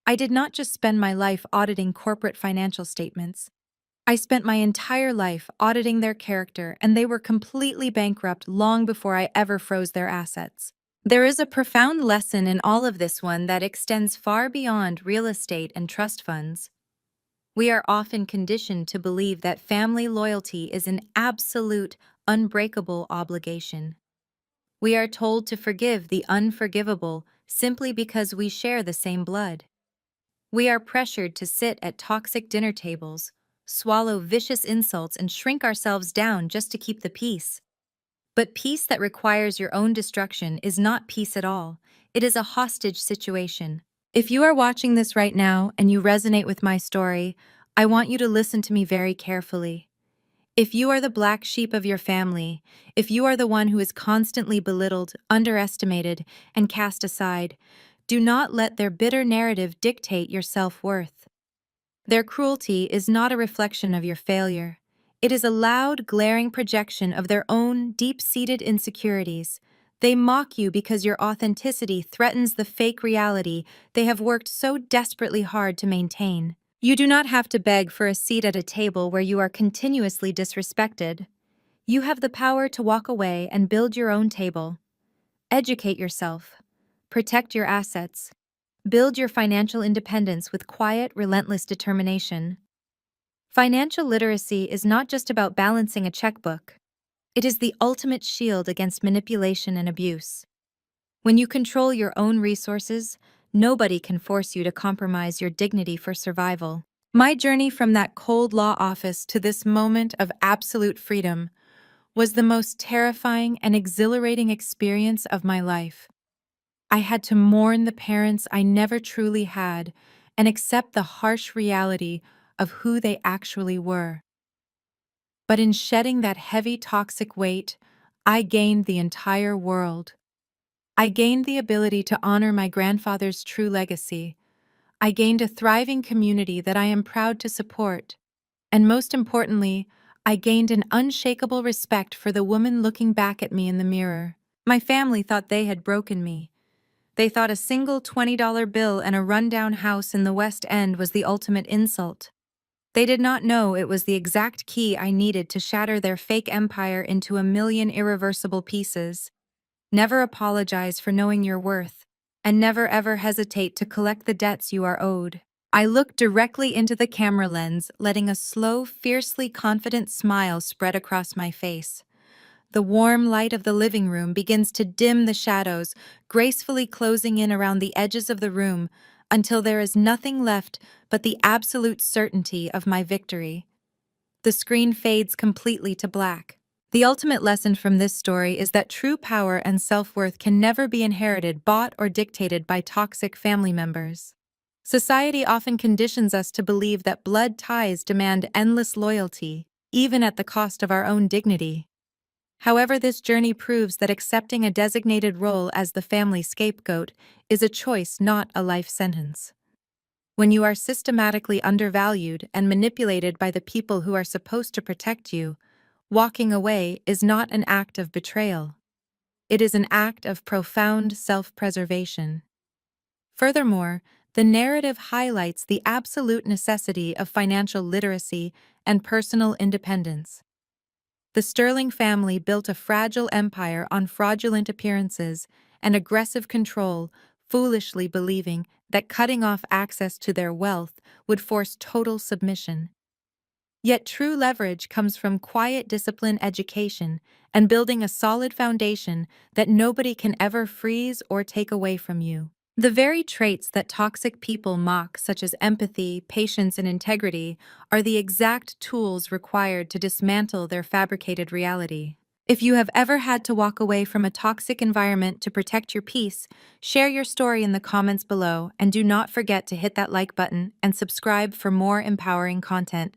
I did not just spend my life auditing corporate financial statements. I spent my entire life auditing their character, and they were completely bankrupt long before I ever froze their assets. There is a profound lesson in all of this one that extends far beyond real estate and trust funds. We are often conditioned to believe that family loyalty is an absolute, unbreakable obligation. We are told to forgive the unforgivable simply because we share the same blood. We are pressured to sit at toxic dinner tables, swallow vicious insults, and shrink ourselves down just to keep the peace. But peace that requires your own destruction is not peace at all. It is a hostage situation. If you are watching this right now and you resonate with my story, I want you to listen to me very carefully. If you are the black sheep of your family, if you are the one who is constantly belittled, underestimated, and cast aside, do not let their bitter narrative dictate your self-worth. Their cruelty is not a reflection of your failure. It is a loud, glaring projection of their own deep-seated insecurities. They mock you because your authenticity threatens the fake reality they have worked so desperately hard to maintain. You do not have to beg for a seat at a table where you are continuously disrespected. You have the power to walk away and build your own table. Educate yourself. Protect your assets. Build your financial independence with quiet, relentless determination. Financial literacy is not just about balancing a checkbook. It is the ultimate shield against manipulation and abuse. When you control your own resources, nobody can force you to compromise your dignity for survival. My journey from that cold law office to this moment of absolute freedom was the most terrifying and exhilarating experience of my life. I had to mourn the parents I never truly had and accept the harsh reality of who they actually were. But in shedding that heavy toxic weight, I gained the entire world. I gained the ability to honor my grandfather's true legacy. I gained a thriving community that I am proud to support. And most importantly, I gained an unshakable respect for the woman looking back at me in the mirror. My family thought they had broken me. They thought a single $20 bill and a rundown house in the West End was the ultimate insult. They did not know it was the exact key I needed to shatter their fake empire into a million irreversible pieces. Never apologize for knowing your worth, and never ever hesitate to collect the debts you are owed. I looked directly into the camera lens, letting a slow, fiercely confident smile spread across my face. The warm light of the living room begins to dim the shadows, gracefully closing in around the edges of the room until there is nothing left but the absolute certainty of my victory. The screen fades completely to black. The ultimate lesson from this story is that true power and self-worth can never be inherited, bought, or dictated by toxic family members. Society often conditions us to believe that blood ties demand endless loyalty, even at the cost of our own dignity. However, this journey proves that accepting a designated role as the family scapegoat is a choice, not a life sentence. When you are systematically undervalued and manipulated by the people who are supposed to protect you, walking away is not an act of betrayal. It is an act of profound self-preservation. Furthermore, the narrative highlights the absolute necessity of financial literacy and personal independence. The Sterling family built a fragile empire on fraudulent appearances and aggressive control, foolishly believing that cutting off access to their wealth would force total submission. Yet true leverage comes from quiet discipline, education, and building a solid foundation that nobody can ever freeze or take away from you. The very traits that toxic people mock, such as empathy, patience, and integrity, are the exact tools required to dismantle their fabricated reality. If you have ever had to walk away from a toxic environment to protect your peace, share your story in the comments below, and do not forget to hit that like button and subscribe for more empowering content.